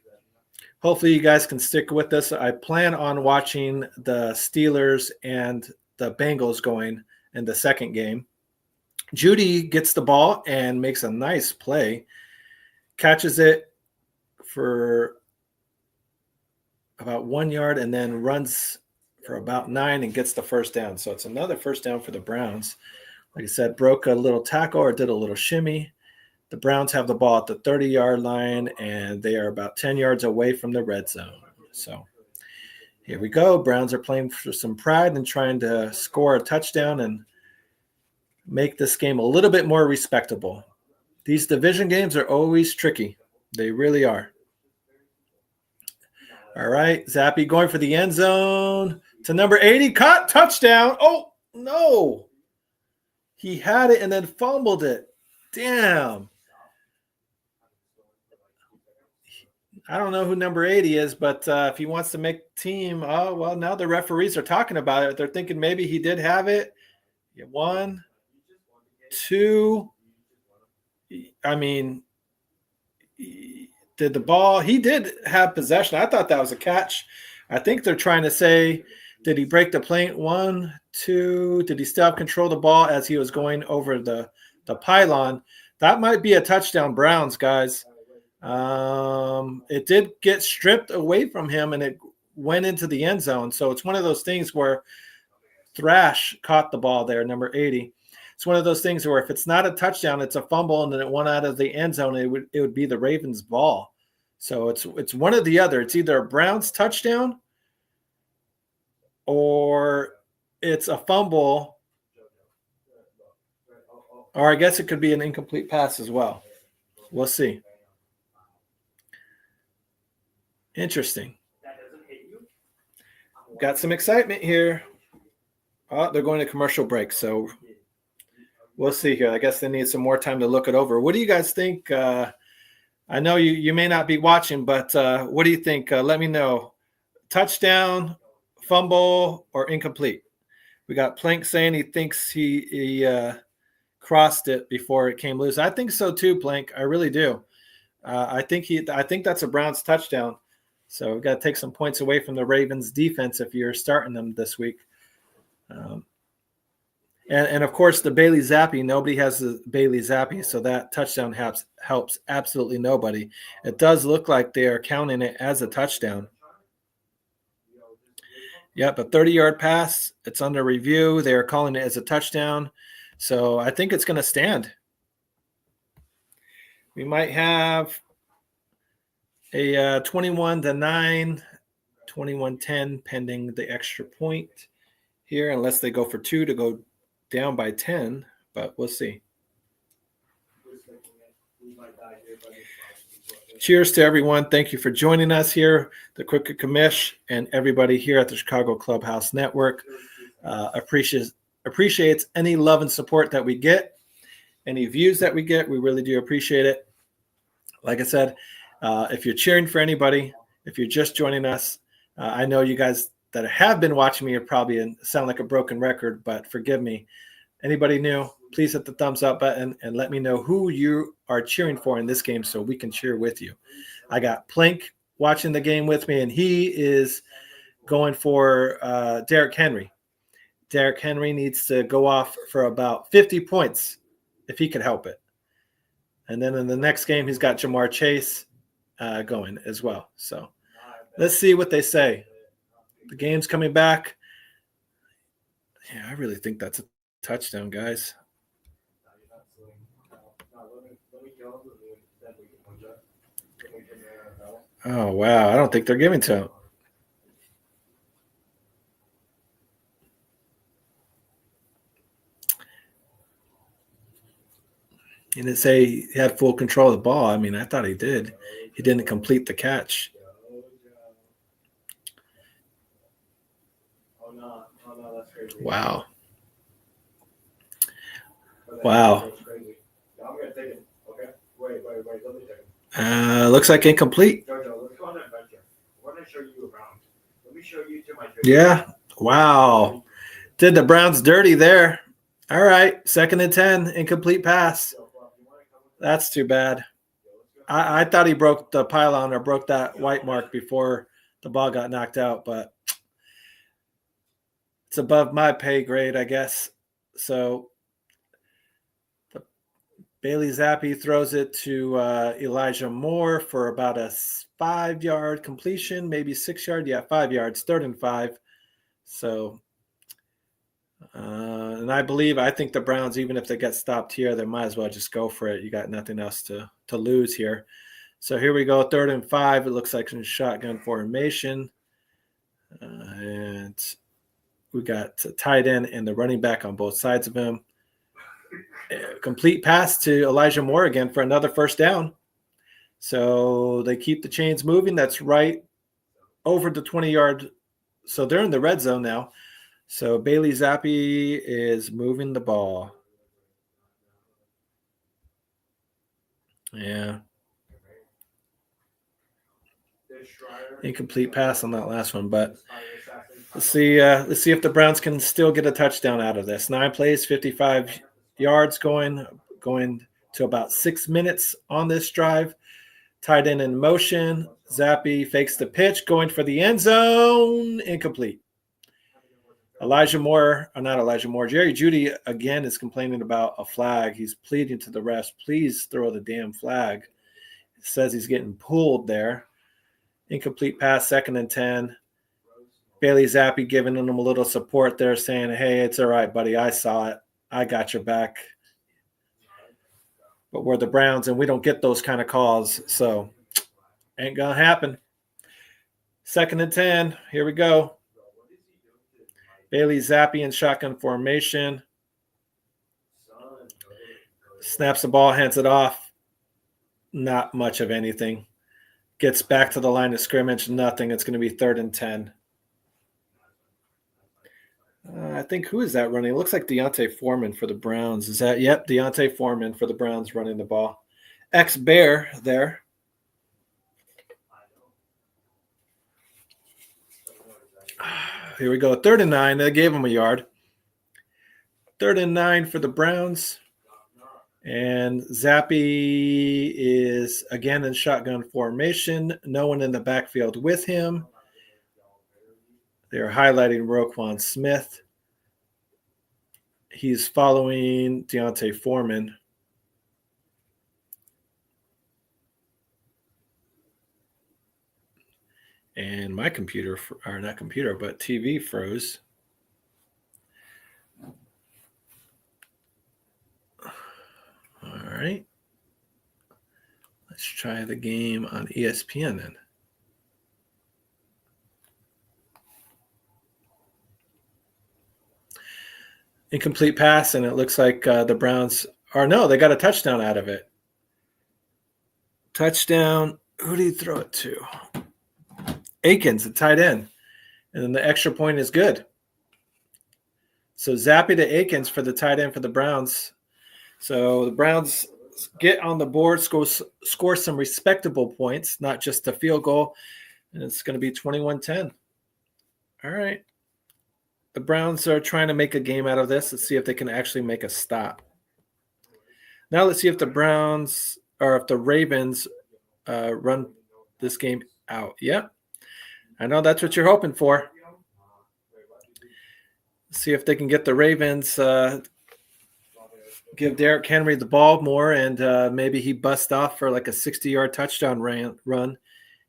A: Hopefully you guys can stick with us. I plan on watching the Steelers and the Bengals going in the second game. Jeudy gets the ball and makes a nice play, catches it for about 1 yard, and then runs for about 9 and gets the 1st down. So it's another 1st down for the Browns. Like I said, broke a little tackle or did a little shimmy. The Browns have the ball at the 30-yard line, and they are about 10 yards away from the red zone. So here we go. Browns are playing for some pride and trying to score a touchdown and make this game a little bit more respectable. These division games are always tricky. They really are. All right, Zappy going for the end zone to number 80. Caught, touchdown. Oh, no. He had it and then fumbled it. Damn. I don't know who number 80 is, but if he wants to make team, oh, well, now the referees are talking about it. They're thinking maybe he did have it. 1, 2. I mean, did the ball – he did have possession. I thought that was a catch. I think they're trying to say, did he break the plane? 1, 2. Did he still have control of the ball as he was going over the pylon? That might be a touchdown, Browns, guys. It did get stripped away from him, and it went into the end zone. So it's one of those things where Thrash caught the ball there, number 80. It's one of those things where if it's not a touchdown, it's a fumble, and then it went out of the end zone. It would be the Ravens' ball. So it's one or the other. It's either a Browns touchdown or it's a fumble, or I guess it could be an incomplete pass as well. We'll see. Interesting. Got some excitement here. Oh, they're going to commercial break, so we'll see here. I guess they need some more time to look it over. What do you guys think? I know you may not be watching, but what do you think? Let me know. Touchdown, fumble, or incomplete? We got Plank saying he thinks he crossed it before it came loose. I think so too, Plank. I really do. I think that's a Browns touchdown. So we've got to take some points away from the Ravens defense if you're starting them this week. And of course, the Bailey Zappi, nobody has the Bailey Zappi, so that touchdown helps absolutely nobody. It does look like they are counting it as a touchdown. Yep, a 30-yard pass. It's under review. They are calling it as a touchdown. So I think it's going to stand. We might have a 21-9, 21-10 pending the extra point here, unless they go for 2 to go down by 10, but we'll see. Cheers to everyone. Thank you for joining us here, the Crooked Commish, and everybody here at the Chicago Clubhouse Network. Appreciates any love and support that we get, any views that we get. We really do appreciate it. Like I said, if you're cheering for anybody, if you're just joining us, I know you guys that have been watching me are probably sound like a broken record, but forgive me. Anybody new, please hit the thumbs up button and let me know who you are cheering for in this game so we can cheer with you. I got Plank watching the game with me, and he is going for Derrick Henry. Derrick Henry needs to go off for about 50 points if he could help it. And then in the next game, he's got Jamar Chase going as well. So let's see what they say. The game's coming back. Yeah, I really think that's a touchdown, guys. Oh, wow. I don't think they're giving to him. He didn't say he had full control of the ball. I mean, I thought he did. He didn't complete the catch. Wow. Wow. Looks like incomplete. Yeah. Wow. Did the Browns dirty there. All right. 2nd and 10. Incomplete pass. That's too bad. I thought he broke the pylon or broke that white mark before the ball got knocked out, but it's above my pay grade, I guess. So Bailey Zappi throws it to Elijah Moore for about a 5-yard completion, maybe 6-yard. Yeah, 5 yards, 3rd and 5. So, and I think the Browns, even if they get stopped here, they might as well just go for it. You got nothing else to lose here. So here we go, 3rd and 5. It looks like some shotgun formation. And we got tight end and the running back on both sides of him. Complete pass to Elijah Moore again for another 1st down. So they keep the chains moving. That's right over the 20-yard. So they're in the red zone now. So Bailey Zappi is moving the ball. Yeah. Incomplete pass on that last one, but let's see if the Browns can still get a touchdown out of this. 9 plays, 55 yards going to about 6 minutes on this drive. Tight end in motion. Zappi fakes the pitch, going for the end zone. Incomplete. Jerry Jeudy again is complaining about a flag. He's pleading to the refs, please throw the damn flag. It says he's getting pulled there. Incomplete pass, 2nd and 10. Bailey Zappi giving him a little support there, saying, hey, it's all right, buddy. I saw it. I got your back. But we're the Browns, and we don't get those kind of calls. So Ain't going to happen. 2nd and 10. Here we go. Bailey Zappi in shotgun formation. Snaps the ball, hands it off. Not much of anything. Gets back to the line of scrimmage. Nothing. It's going to be 3rd and 10. I think, who is that running? It looks like Deontay Foreman for the Browns. Is that? Yep, Deontay Foreman for the Browns running the ball. Ex-Bear there. Here we go. 3rd and 9. They gave him a yard. 3rd and 9 for the Browns. And Zappi is again in shotgun formation. No one in the backfield with him. They're highlighting Roquan Smith. He's following Deontay Foreman. And my computer, or not computer, but TV froze. All right. Let's try the game on ESPN then. Incomplete pass, and it looks like the Browns are, no, they got a touchdown out of it. Touchdown. Who did he throw it to? Akins, the tight end. And then the extra point is good. So Zappi to Akins for the tight end for the Browns. So the Browns get on the board, score some respectable points, not just a field goal. And it's going to be 21-10. All right. The Browns are trying to make a game out of this. Let's see if they can actually make a stop. Now let's see if the Browns, or if the Ravens run this game out. Yep. I know that's what you're hoping for. See if they can get the Ravens, give Derrick Henry the ball more, and maybe he busts off for like a 60-yard touchdown run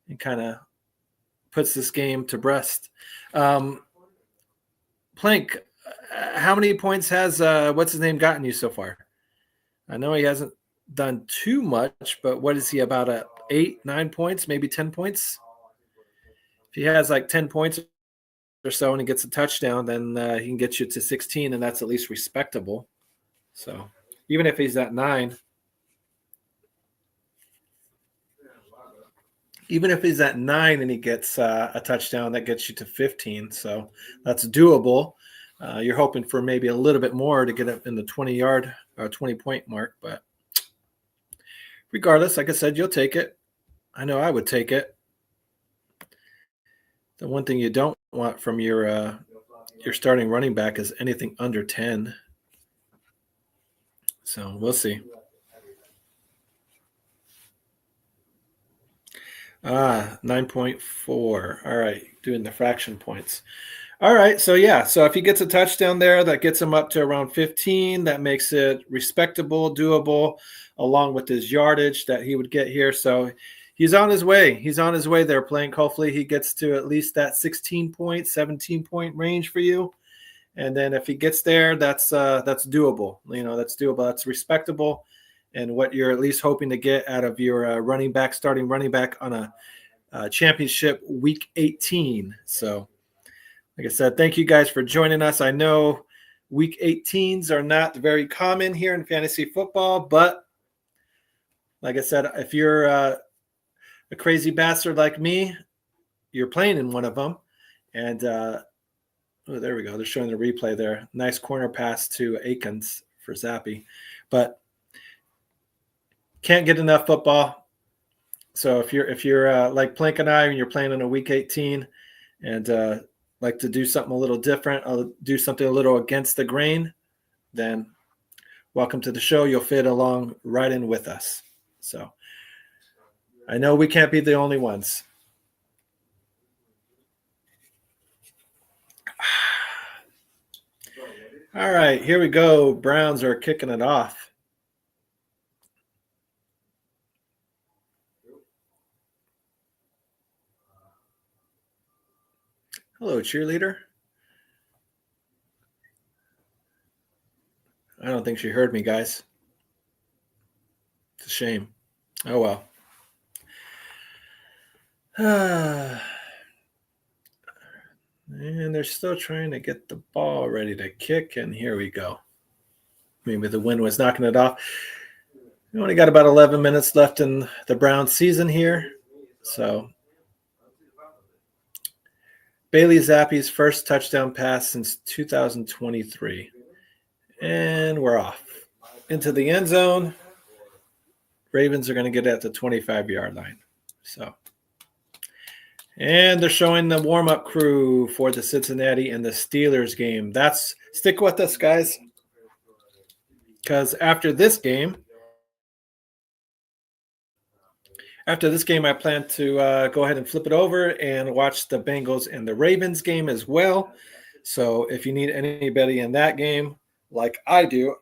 A: and kind of puts this game to rest. Plank, how many points has what's his name gotten you so far? I know he hasn't done too much, but what is he, about 8, 9 points, maybe 10 points? If he has like 10 points or so and he gets a touchdown, then he can get you to 16, and that's at least respectable. So even if he's at 9, and he gets a touchdown, that gets you to 15. So that's doable. You're hoping for maybe a little bit more to get up in the 20-yard or 20-point mark. But regardless, like I said, you'll take it. I know I would take it. The one thing you don't want from your starting running back is anything under 10. So we'll see. 9.4. All right, doing the fraction points. All right, so yeah, so if he gets a touchdown there, that gets him up to around 15. That makes it respectable, doable, along with his yardage that he would get here. So he's on his way. He's on his way there, Plank. Hopefully he gets to at least that 16-point, 17-point range for you. And then if he gets there, that's doable. That's doable. That's respectable. And what you're at least hoping to get out of your starting running back on a championship week 18. So, like I said, thank you guys for joining us. I know week 18s are not very common here in fantasy football, but like I said, if you're a crazy bastard like me, you're playing in one of them. And there we go. They're showing the replay there. Nice corner pass to Akins for Zappi. But can't get enough football. So if you're like Plank and I, and you're playing in a week 18 and like to do something a little different, do something a little against the grain, then welcome to the show. You'll fit along right in with us. So I know we can't be the only ones. All right, here we go. Browns are kicking it off. Hello, cheerleader. I don't think she heard me, guys. It's a shame. Oh, well. And they're still trying to get the ball ready to kick, and here we go. Maybe the wind was knocking it off. We only got about 11 minutes left in the Browns season here. So Bailey Zappi's first touchdown pass since 2023. And we're off. Into the end zone. Ravens are going to get at the 25-yard line. And they're showing the warm-up crew for the Cincinnati and the Steelers game. Stick with us, guys. Because after this game, I plan to go ahead and flip it over and watch the Bengals and the Ravens game as well. So if you need anybody in that game, like I do,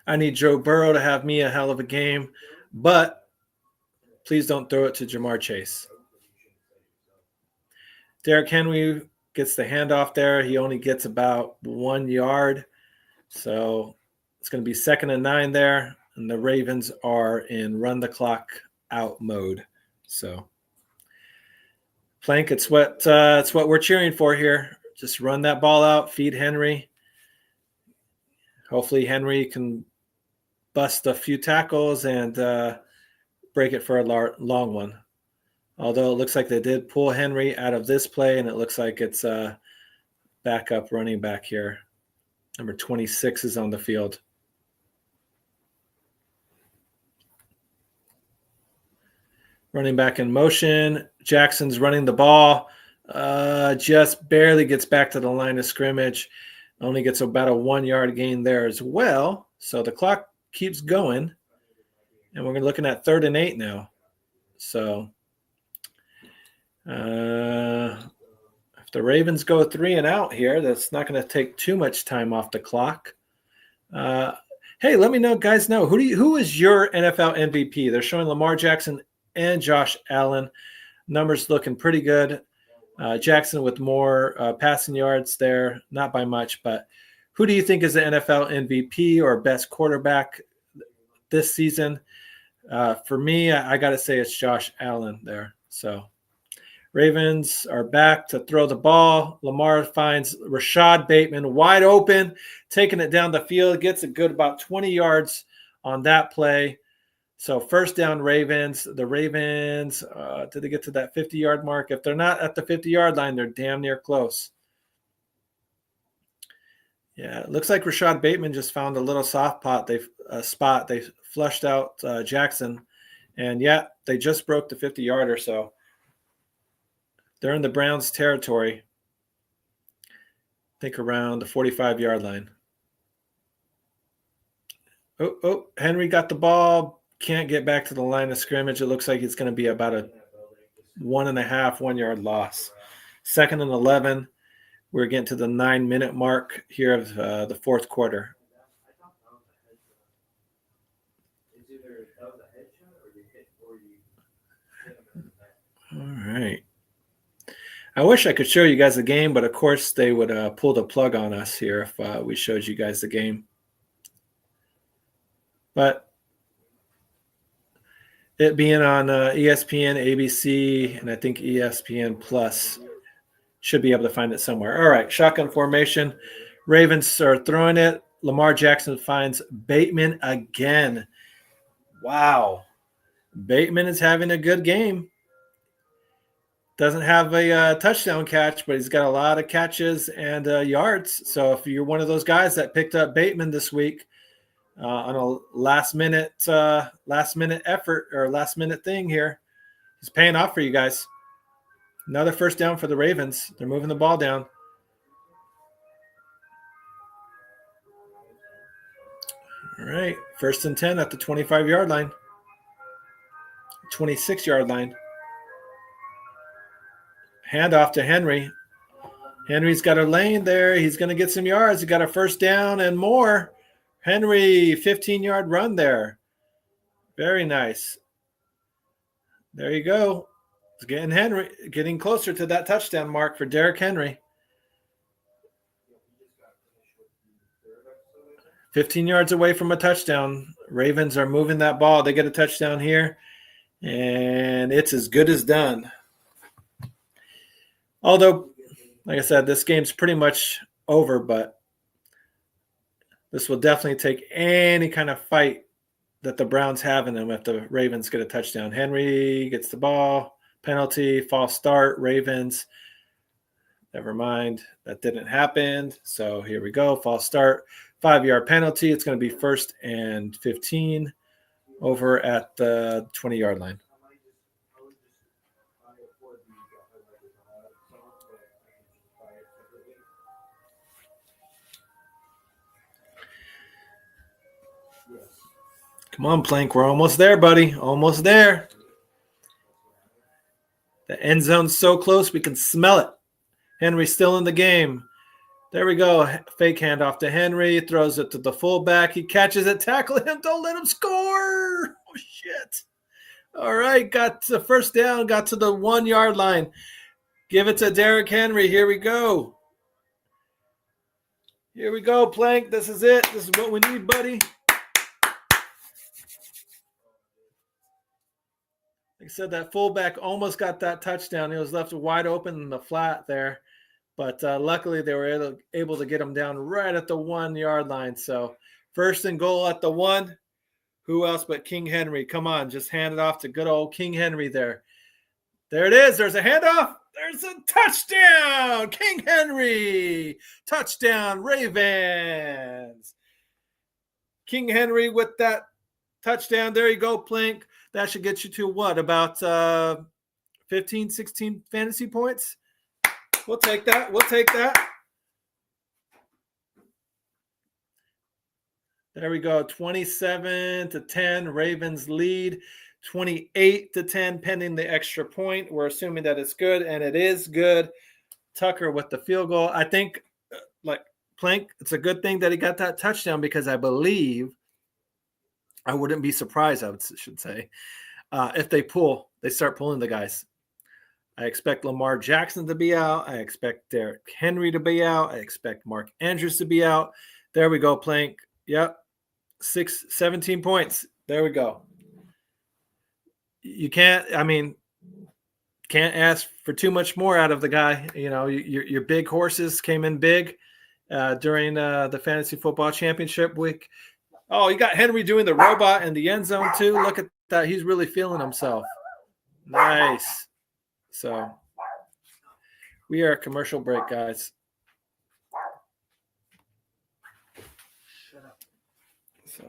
A: I need Joe Burrow to have me a hell of a game, but please don't throw it to Jamar Chase. Derrick Henry gets the handoff there. He only gets about 1 yard. So it's going to be 2nd and 9 there. And the Ravens are in run the clock out mode. So Plank, it's what we're cheering for here. Just run that ball out, feed Henry. Hopefully Henry can bust a few tackles and break it for a long one. Although it looks like they did pull Henry out of this play, and it looks like it's backup running back here. Number 26 is on the field. Running back in motion. Jackson's running the ball. Just barely gets back to the line of scrimmage. Only gets about a 1 yard gain there as well. So the clock keeps going. And we're looking at 3rd and 8 now. So if the Ravens go 3 and out here, that's not going to take too much time off the clock. Hey, let me know, guys. Who is your NFL MVP? They're showing Lamar Jackson and Josh Allen. Numbers looking pretty good. Jackson with more passing yards there, not by much, but who do you think is the NFL MVP or best quarterback this season? For me, I got to say it's Josh Allen there. So Ravens are back to throw the ball. Lamar finds Rashad Bateman wide open, taking it down the field, gets a good about 20 yards on that play. So first down Ravens. The Ravens, did they get to that 50-yard mark? If they're not at the 50-yard line, they're damn near close. Yeah, it looks like Rashad Bateman just found a little soft spot. They flushed out Jackson. And, yeah, they just broke the 50-yarder. So they're in the Browns' territory. I think around the 45-yard line. Oh, Henry got the ball. Can't get back to the line of scrimmage. It looks like it's going to be about a 1 yard loss. 2nd and 11. We're getting to the 9-minute mark here of the fourth quarter. All right. I wish I could show you guys the game, but of course they would pull the plug on us here if we showed you guys the game. But it being on ESPN, ABC, and I think ESPN Plus, should be able to find it somewhere. All right, shotgun formation. Ravens are throwing it. Lamar Jackson finds Bateman again. Wow. Bateman is having a good game. Doesn't have a touchdown catch, but he's got a lot of catches and yards. So if you're one of those guys that picked up Bateman this week on a last-minute effort or last-minute thing here, he's paying off for you guys. Another first down for the Ravens. They're moving the ball down. All right, 1st and 10 at the 25-yard line. 26-yard line. Handoff to Henry. Henry's got a lane there. He's going to get some yards. He got a first down and more. Henry, 15-yard run there. Very nice. There you go. It's getting closer to that touchdown mark for Derrick Henry. 15 yards away from a touchdown. Ravens are moving that ball. They get a touchdown here. And it's as good as done. Although, like I said, this game's pretty much over, but this will definitely take any kind of fight that the Browns have in them if the Ravens get a touchdown. Henry gets the ball, penalty, false start, Ravens. Never mind, that didn't happen. So here we go, false start, 5-yard penalty. It's going to be 1st and 15 over at the 20-yard line. Come on, Plank. We're almost there, buddy. Almost there. The end zone's so close, we can smell it. Henry's still in the game. There we go. Fake handoff to Henry. Throws it to the fullback. He catches it. Tackle him. Don't let him score. Oh, shit. All right. Got the first down. Got to the 1-yard line. Give it to Derrick Henry. Here we go. Here we go, Plank. This is it. This is what we need, buddy. Like I said, that fullback almost got that touchdown. He was left wide open in the flat there. But luckily, they were able to get him down right at the 1-yard line. So 1st and goal at the 1. Who else but King Henry? Come on, just hand it off to good old King Henry there. There it is. There's a handoff. There's a touchdown. King Henry. Touchdown, Ravens. King Henry with that touchdown. There you go, Plank. That should get you to what? About 15, 16 fantasy points? We'll take that. We'll take that. There we go. 27-10. Ravens lead. 28-10 pending the extra point. We're assuming that it's good, and it is good. Tucker with the field goal. I think, like Plank, it's a good thing that he got that touchdown because I believe, I wouldn't be surprised, I should say, if they start pulling the guys. I expect Lamar Jackson to be out. I expect Derrick Henry to be out. I expect Mark Andrews to be out. There we go, Plank. Yep. 17 points. There we go. You can't ask for too much more out of the guy. You know, your big horses came in big during the fantasy football championship week. Oh, you got Henry doing the robot in the end zone too. Look at that. He's really feeling himself. Nice. So we are a commercial break, guys. Shut up. So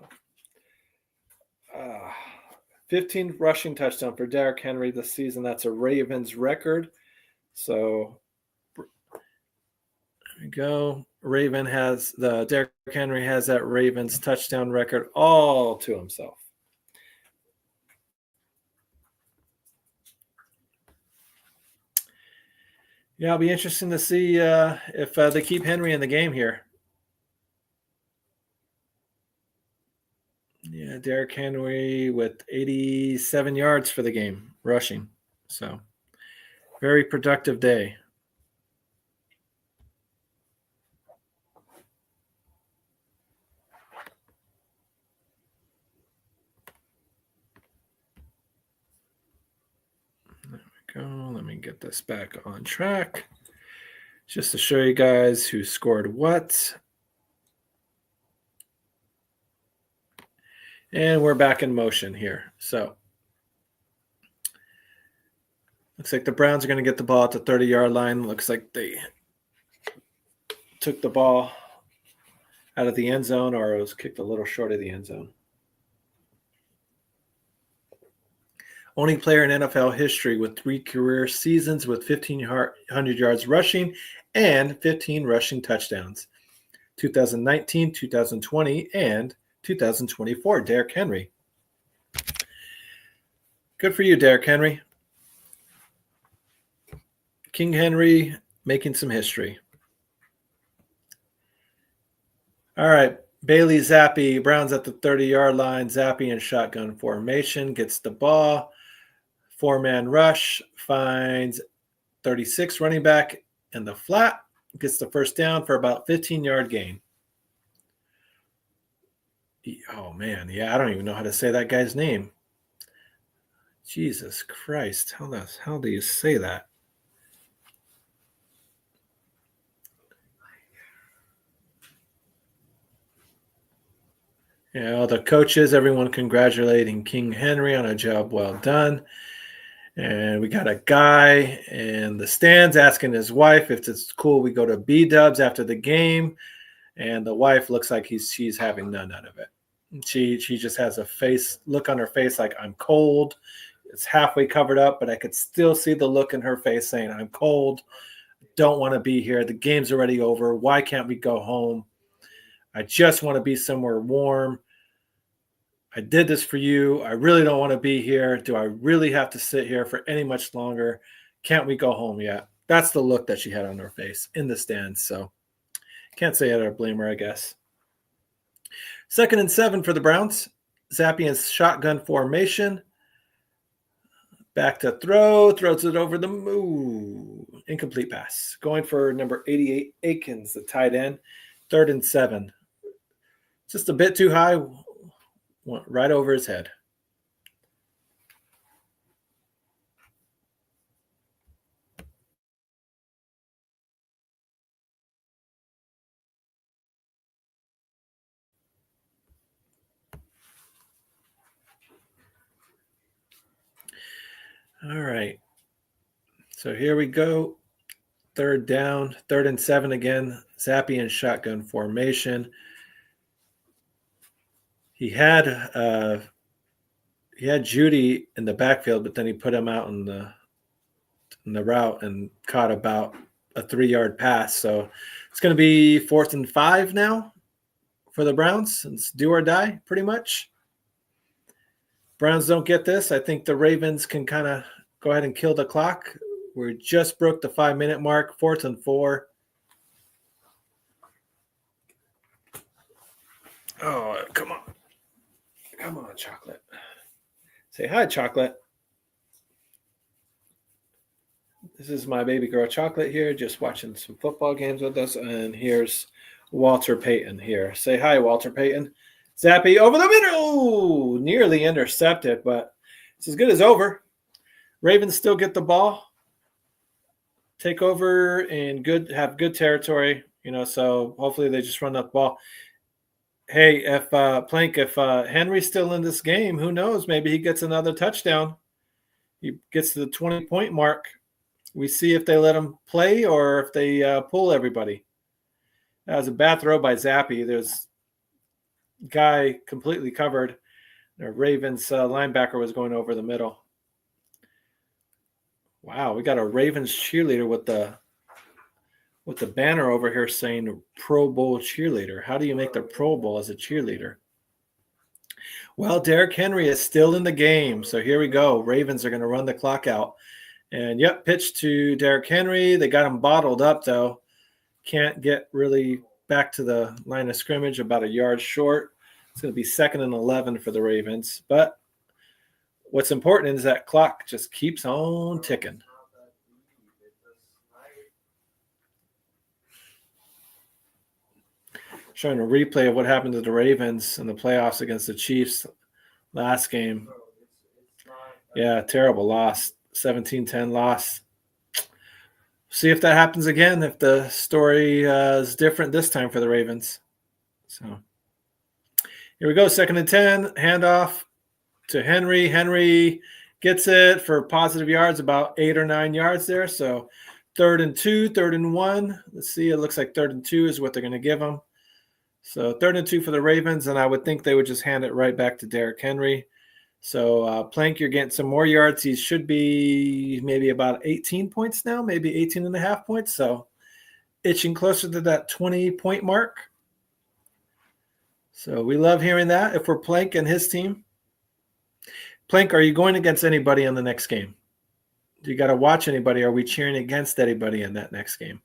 A: 15 rushing touchdown for Derrick Henry this season. That's a Ravens record. So there we go. Derrick Henry has that Ravens touchdown record all to himself. Yeah, it'll be interesting to see if they keep Henry in the game here. Yeah, Derrick Henry with 87 yards for the game, rushing. So, very productive day. There we go. Let me get this back on track. Just to show you guys who scored what. And we're back in motion here. So looks like the Browns are going to get the ball at the 30-yard line. Looks like they took the ball out of the end zone, or it was kicked a little short of the end zone. Only player in NFL history with 3 career seasons with 1,500 yards rushing and 15 rushing touchdowns. 2019, 2020, and 2024, Derrick Henry. Good for you, Derrick Henry. King Henry making some history. All right, Bailey Zappi, Browns at the 30-yard line. Zappi in shotgun formation, gets the ball. 4-man rush, finds 36 running back in the flat, gets the first down for about 15-yard gain. Oh, man. Yeah, I don't even know how to say that guy's name. Jesus Christ. How do you say that? Yeah, all the coaches, everyone congratulating King Henry on a job well done. And we got a guy in the stands asking his wife if it's cool we go to B-dubs after the game. And the wife looks like she's having none out of it. She just has a look on her face like, I'm cold. It's halfway covered up, but I could still see the look in her face saying, I'm cold. Don't want to be here. The game's already over. Why can't we go home? I just want to be somewhere warm. I did this for you. I really don't want to be here. Do I really have to sit here for any much longer? Can't we go home yet? That's the look that she had on her face in the stands. So can't say I don't blame her, I guess. 2nd and 7 for the Browns. Zappe in shotgun formation. Back to throw. Throws it over the move. Incomplete pass. Going for number 88, Akins, the tight end. 3rd and 7. Just a bit too high. Went right over his head. All right. So here we go. 3rd down, 3rd and 7 again. Zappe in shotgun formation. He had Judy in the backfield, but then he put him out in the route and caught about a 3-yard pass. So it's going to be 4th and 5 now for the Browns. It's do or die, pretty much. Browns don't get this. I think the Ravens can kind of go ahead and kill the clock. We just broke the 5-minute mark, 4th and 4. Oh, come on. Come on, Chocolate. Say hi, Chocolate. This is my baby girl, Chocolate, here, just watching some football games with us. And here's Walter Payton here. Say hi, Walter Payton. Zappe over the middle. Nearly intercepted, but it's as good as over. Ravens still get the ball. Take over and have good territory, so hopefully they just run up the ball. Hey, if Henry's still in this game, who knows? Maybe he gets another touchdown. He gets to the 20-point mark. We see if they let him play or if they pull everybody. That was a bad throw by Zappe. There's a guy completely covered. The Ravens linebacker was going over the middle. Wow, we got a Ravens cheerleader with the banner over here saying Pro Bowl cheerleader. How do you make the Pro Bowl as a cheerleader? Well, Derrick Henry is still in the game. So here we go. Ravens are going to run the clock out. And, pitch to Derrick Henry. They got him bottled up, though. Can't get really back to the line of scrimmage, about a yard short. It's going to be 2nd and 11 for the Ravens. But what's important is that clock just keeps on ticking. Showing a replay of what happened to the Ravens in the playoffs against the Chiefs last game. Yeah, terrible loss. 17-10 loss. See if that happens again, if the story is different this time for the Ravens. So here we go, 2nd and 10, handoff to Henry. Henry gets it for positive yards, about 8 or 9 yards there. So 3rd and 2, 3rd and 1. Let's see, it looks like 3rd and 2 is what they're going to give him. So 3rd and 2 for the Ravens, and I would think they would just hand it right back to Derrick Henry. So Plank, you're getting some more yards. He should be maybe about 18 points now, maybe 18 and a half points. So itching closer to that 20-point mark. So we love hearing that if we're Plank and his team. Plank, are you going against anybody in the next game? Do you got to watch anybody? Are we cheering against anybody in that next game?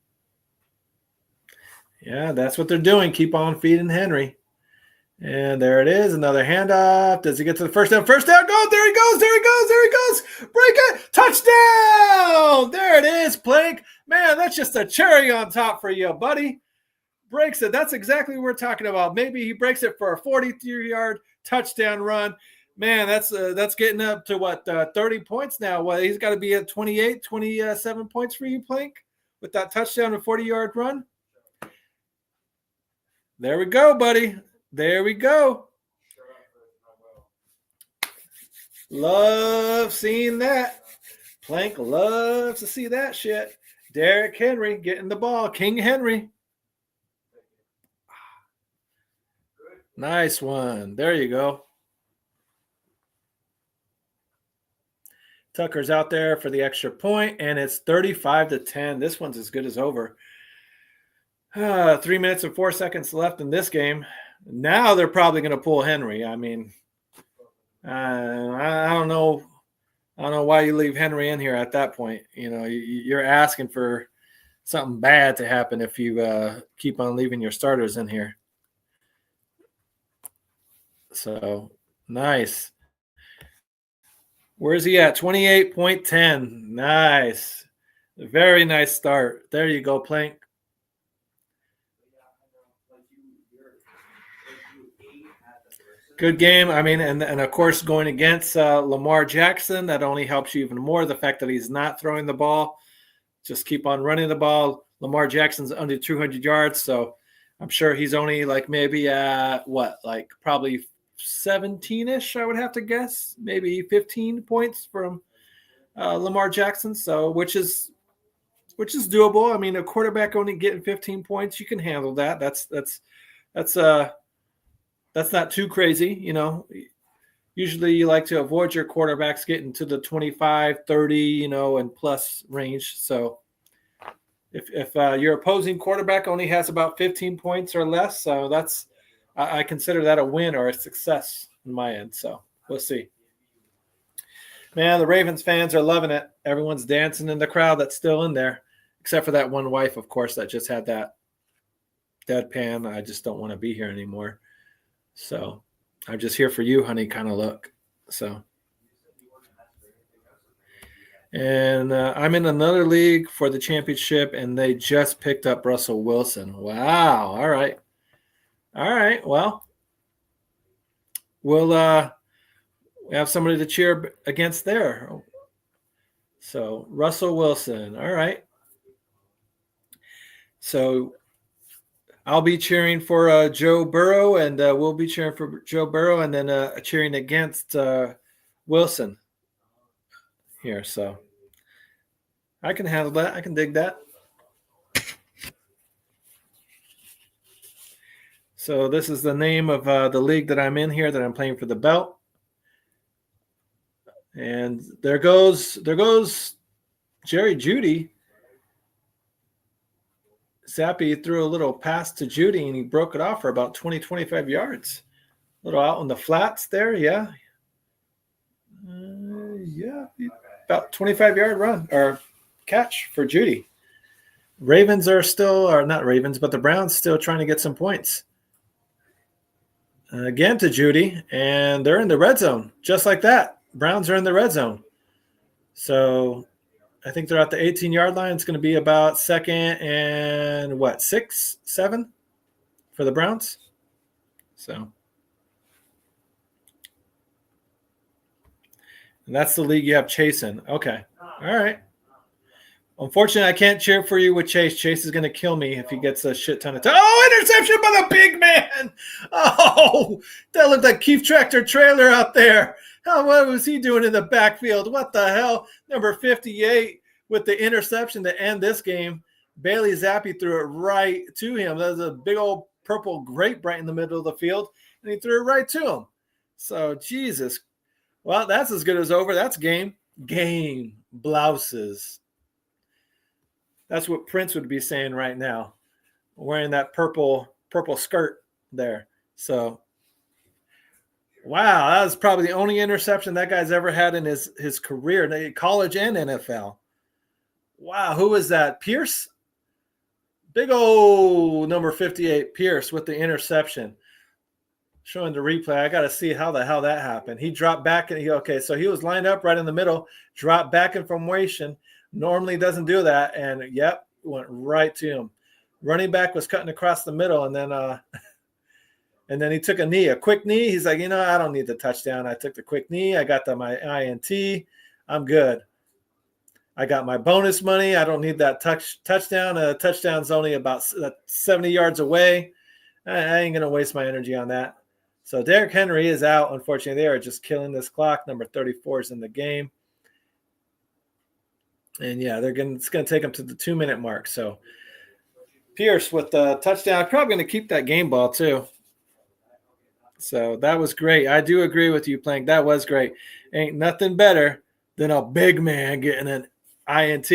A: Yeah, that's what they're doing. Keep on feeding Henry. And there it is, another handoff. Does he get to the first down? First down, go! There he goes, there he goes, there he goes! Break it! Touchdown! There it is, Plank. Man, that's just a cherry on top for you, buddy. Breaks it. That's exactly what we're talking about. Maybe he breaks it for a 43-yard touchdown run. Man, that's getting up to what 30 points now. Well, he's got to be at 28, 27 points for you, Plank, with that touchdown and 40-yard run. There we go, buddy. There we go. Love seeing that. Plank loves to see that shit. Derrick Henry getting the ball. King Henry. Nice one. There you go. Tucker's out there for the extra point, and it's 35-10. This one's as good as over. 3 minutes and 4 seconds left in this game. Now they're probably going to pull Henry. I mean, I don't know. I don't know why you leave Henry in here at that point. You know, you're asking for something bad to happen if you keep on leaving your starters in here. So, nice. Where's he at? 28.10. Nice. Very nice start. There you go, Plank. Good game. I mean, and of course, going against Lamar Jackson, that only helps you even more. The fact that he's not throwing the ball. Just keep on running the ball. Lamar Jackson's under 200 yards, so I'm sure he's only like maybe like probably 17-ish, I would have to guess. Maybe 15 points from Lamar Jackson, so which is doable. I mean, a quarterback only getting 15 points, you can handle that. That's not too crazy, you know. Usually you like to avoid your quarterbacks getting to the 25, 30, you know, and plus range. So if your opposing quarterback only has about 15 points or less, so I consider that a win or a success in my end. So we'll see. Man, the Ravens fans are loving it. Everyone's dancing in the crowd that's still in there, except for that one wife, of course, that just had that deadpan. I just don't want to be here anymore. So I'm just here for you, honey, kind of look. So, and I'm in another league for the championship, and they just picked up Russell Wilson. Wow. All right. Well, we'll have somebody to cheer against there. So Russell Wilson. All right. So I'll be cheering for Joe Burrow, and we'll be cheering for Joe Burrow, and then cheering against Wilson here. So I can handle that. I can dig that. So this is the name of the league that I'm in here, that I'm playing for the belt. And there goes Jerry Jeudy. Zappy threw a little pass to Jeudy, and he broke it off for about 20, 25 yards. A little out on the flats there, yeah. About 25-yard run or catch for Jeudy. Ravens are still, or not Ravens, but the Browns still trying to get some points. Again to Jeudy, and they're in the red zone, just like that. Browns are in the red zone. So I think they're at the 18-yard line. It's going to be about second and 6, 7 for the Browns. So, and that's the league you have chasing. Okay. All right. Unfortunately, I can't cheer for you with Chase. Chase is going to kill me if he gets a shit ton of time. Oh, interception by the big man. Oh, that looked like Keith Tractor Trailer out there. What was he doing in the backfield? What the hell? Number 58 with the interception to end this game. Bailey Zappi threw it right to him. That was a big old purple grape right in the middle of the field, and he threw it right to him. So, Jesus. Well, that's as good as over. That's game. Game. Blouses. That's what Prince would be saying right now, wearing that purple skirt there. So, wow, that was probably the only interception that guy's ever had in his career, college and NFL. Wow, who was that? Pierce? Big old number 58, Pierce, with the interception. Showing the replay. I got to see how the hell that happened. He dropped back, and so he was lined up right in the middle, dropped back in formation. Normally doesn't do that, and went right to him. Running back was cutting across the middle, and then And then he took a quick knee. He's like, I don't need the touchdown. I took the quick knee. I got my INT. I'm good. I got my bonus money. I don't need that touchdown. A touchdown's only about 70 yards away. I ain't going to waste my energy on that. So Derrick Henry is out. Unfortunately, they are just killing this clock. Number 34 is in the game. And, yeah, it's going to take them to the 2-minute mark. So Pierce with the touchdown. Probably going to keep that game ball, too. So that was great. I do agree with you, Plank. That was great. Ain't nothing better than a big man getting an INT.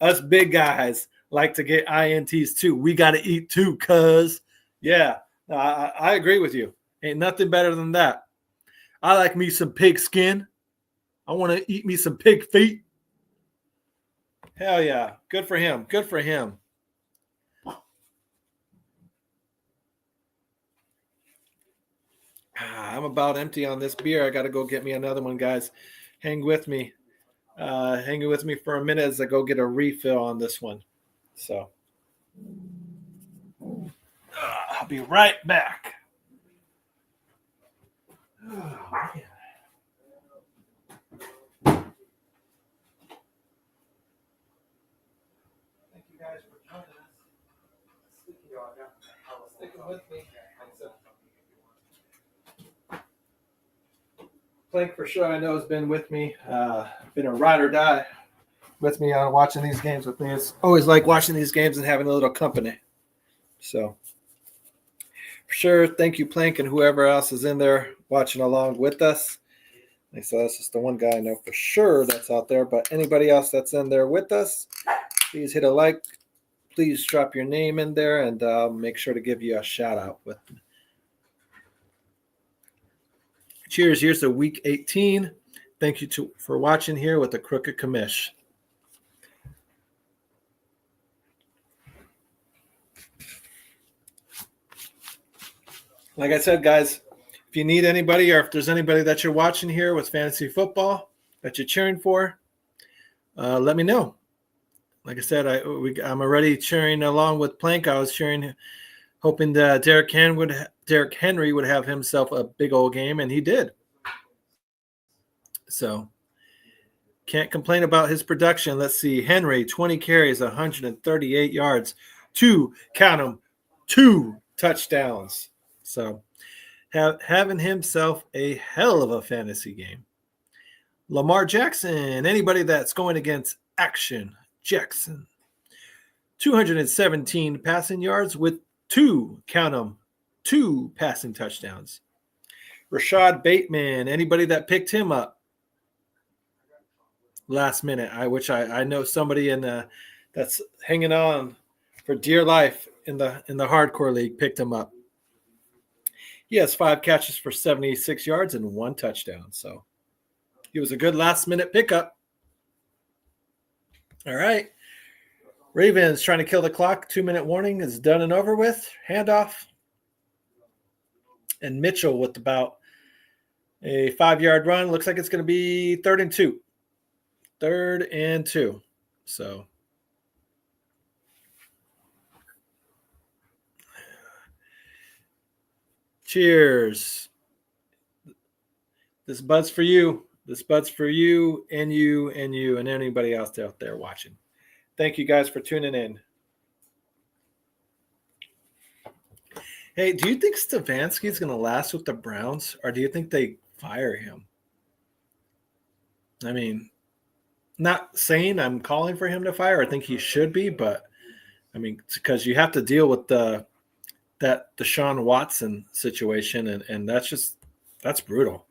A: Us big guys like to get INTs, too. We got to eat, too, cuz. Yeah, I agree with you. Ain't nothing better than that. I like me some pig skin. I want to eat me some pig feet. Hell yeah. Good for him. Good for him. I'm about empty on this beer. I got to go get me another one, guys. Hang with me. Hang with me for a minute as I go get a refill on this one. So I'll be right back. Oh, man. Thank you guys for joining us. Sticking with me. Plank for sure, I know, has been with me. Been a ride or die with me on watching these games with me. It's always like watching these games and having a little company. So for sure, thank you, Plank, and whoever else is in there watching along with us. So that's just the one guy I know for sure that's out there. But anybody else that's in there with us, please hit a like. Please drop your name in there, and I'll make sure to give you a shout out with them. Cheers. Here's the week 18. Thank you for watching here with the Crooked Commish. Like I said, guys, if you need anybody or if there's anybody that you're watching here with fantasy football that you're cheering for, let me know. Like I said, I'm already cheering along with Plank. I was cheering, hoping that Derrick Henry would have himself a big old game, and he did. So can't complain about his production. Let's see. Henry, 20 carries, 138 yards, 2 touchdowns. So having himself a hell of a fantasy game. Lamar Jackson, anybody that's going against Action Jackson, 217 passing yards with 2 passing touchdowns. Rashad Bateman, anybody that picked him up last minute, which I know somebody that's hanging on for dear life in the hardcore league picked him up. He has 5 catches for 76 yards and 1 touchdown. So he was a good last minute pickup. All right. Ravens trying to kill the clock. 2-minute warning is done and over with. Handoff. And Mitchell with about a 5-yard run. Looks like it's going to be 3rd and 2. 3rd and 2. So cheers. This bud's for you. This bud's for you and you and you and anybody else out there watching. Thank you guys for tuning in. Hey, do you think Stefanski's going to last with the Browns, or do you think they fire him? I mean, not saying I'm calling for him to fire. I think he should be, but I mean, because you have to deal with that Deshaun Watson situation, and that's brutal.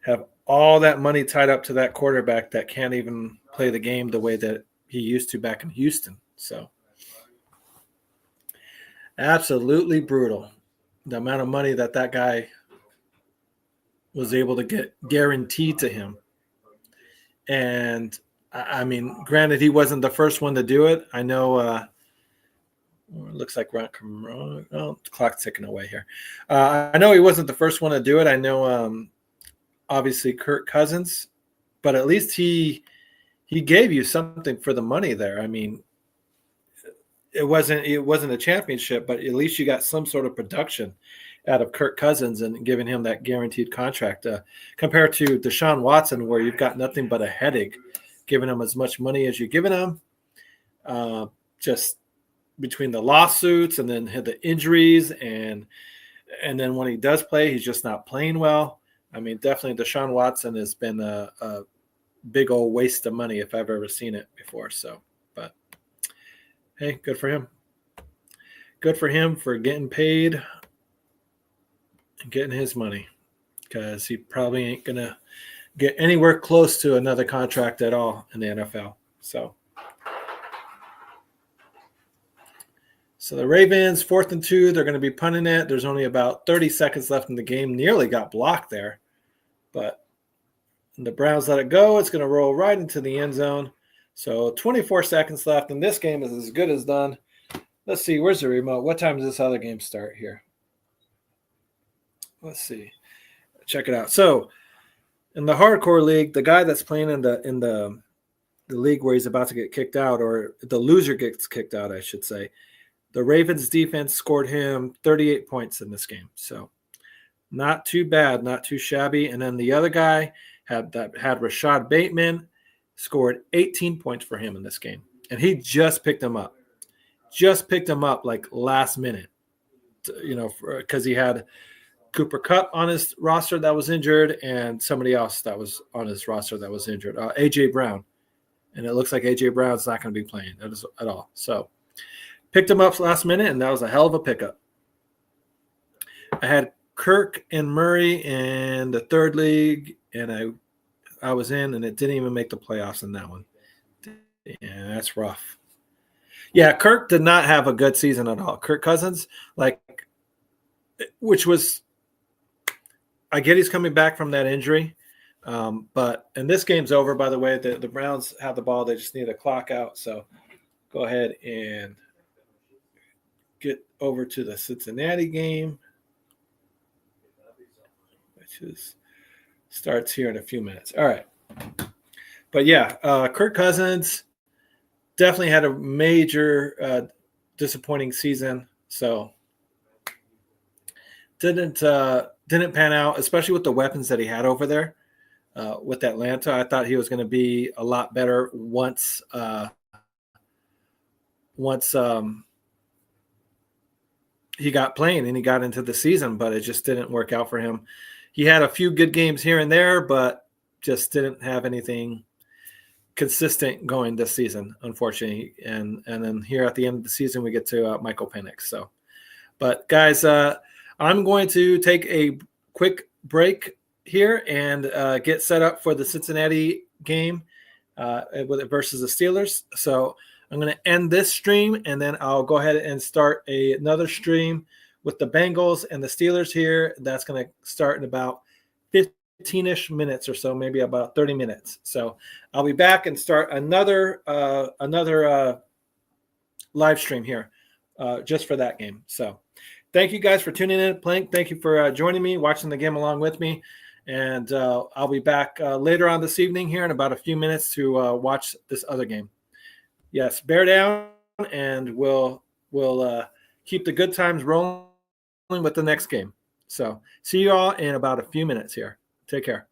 A: Have all that money tied up to that quarterback that can't even play the game the way that he used to back in Houston. So absolutely brutal. The amount of money that guy was able to get guaranteed to him. And I mean, granted, he wasn't the first one to do it. I know it looks like the clock's ticking away here. I know he wasn't the first one to do it. I know obviously Kirk Cousins, but at least he gave you something for the money there. I mean, it wasn't a championship, but at least you got some sort of production. out of Kirk Cousins and giving him that guaranteed contract compared to Deshaun Watson, where you've got nothing but a headache giving him as much money as you're giving him. Just between the lawsuits and then the injuries and then when he does play, he's just not playing well. I mean, definitely Deshaun Watson has been a big old waste of money if I've ever seen it before. So, but hey, good for him. Good for him for getting paid and getting his money, because he probably ain't going to get anywhere close to another contract at all in the NFL. So the Ravens, 4th and 2, they're going to be punting it. There's only about 30 seconds left in the game. Nearly got blocked there. But the Browns let it go. It's going to roll right into the end zone. So 24 seconds left, and this game is as good as done. Let's see. Where's the remote? What time does this other game start here? Let's see. Check it out. So in the hardcore league, the guy that's playing in the league where he's about to get kicked out, or the loser gets kicked out, I should say, the Ravens defense scored him 38 points in this game. So not too bad, not too shabby. And then the other guy had Rashad Bateman, scored 18 points for him in this game. And he just picked him up. Just picked him up like last minute, because he had Cooper Kupp on his roster that was injured and somebody else that was on his roster that was injured, A.J. Brown. And it looks like A.J. Brown's not going to be playing at all. So picked him up last minute, and that was a hell of a pickup. I had Kirk and Murray in the third league, and I was in, and it didn't even make the playoffs in that one. Yeah, that's rough. Yeah, Kirk did not have a good season at all. Kirk Cousins, which was, I get he's coming back from that injury, and this game's over, by the way. The Browns have the ball. They just need a clock out. So go ahead and get over to the Cincinnati game, which starts here in a few minutes. All right. But yeah, Kirk Cousins definitely had a major disappointing season. So didn't pan out, especially with the weapons that he had over there with Atlanta. I thought he was going to be a lot better once he got playing and he got into the season, but it just didn't work out for him. He had a few good games here and there, but just didn't have anything consistent going this season, unfortunately. And then here at the end of the season, we get to Michael Penix. So, but guys, I'm going to take a quick break here and get set up for the Cincinnati game versus the Steelers. So I'm going to end this stream, and then I'll go ahead and start another stream with the Bengals and the Steelers here. That's going to start in about 15-ish minutes or so, maybe about 30 minutes. So I'll be back and start another live stream here just for that game. So thank you guys for tuning in, playing. Thank you for joining me, watching the game along with me. And I'll be back later on this evening here in about a few minutes to watch this other game. Yes, bear down, and we'll keep the good times rolling with the next game. So see you all in about a few minutes here. Take care.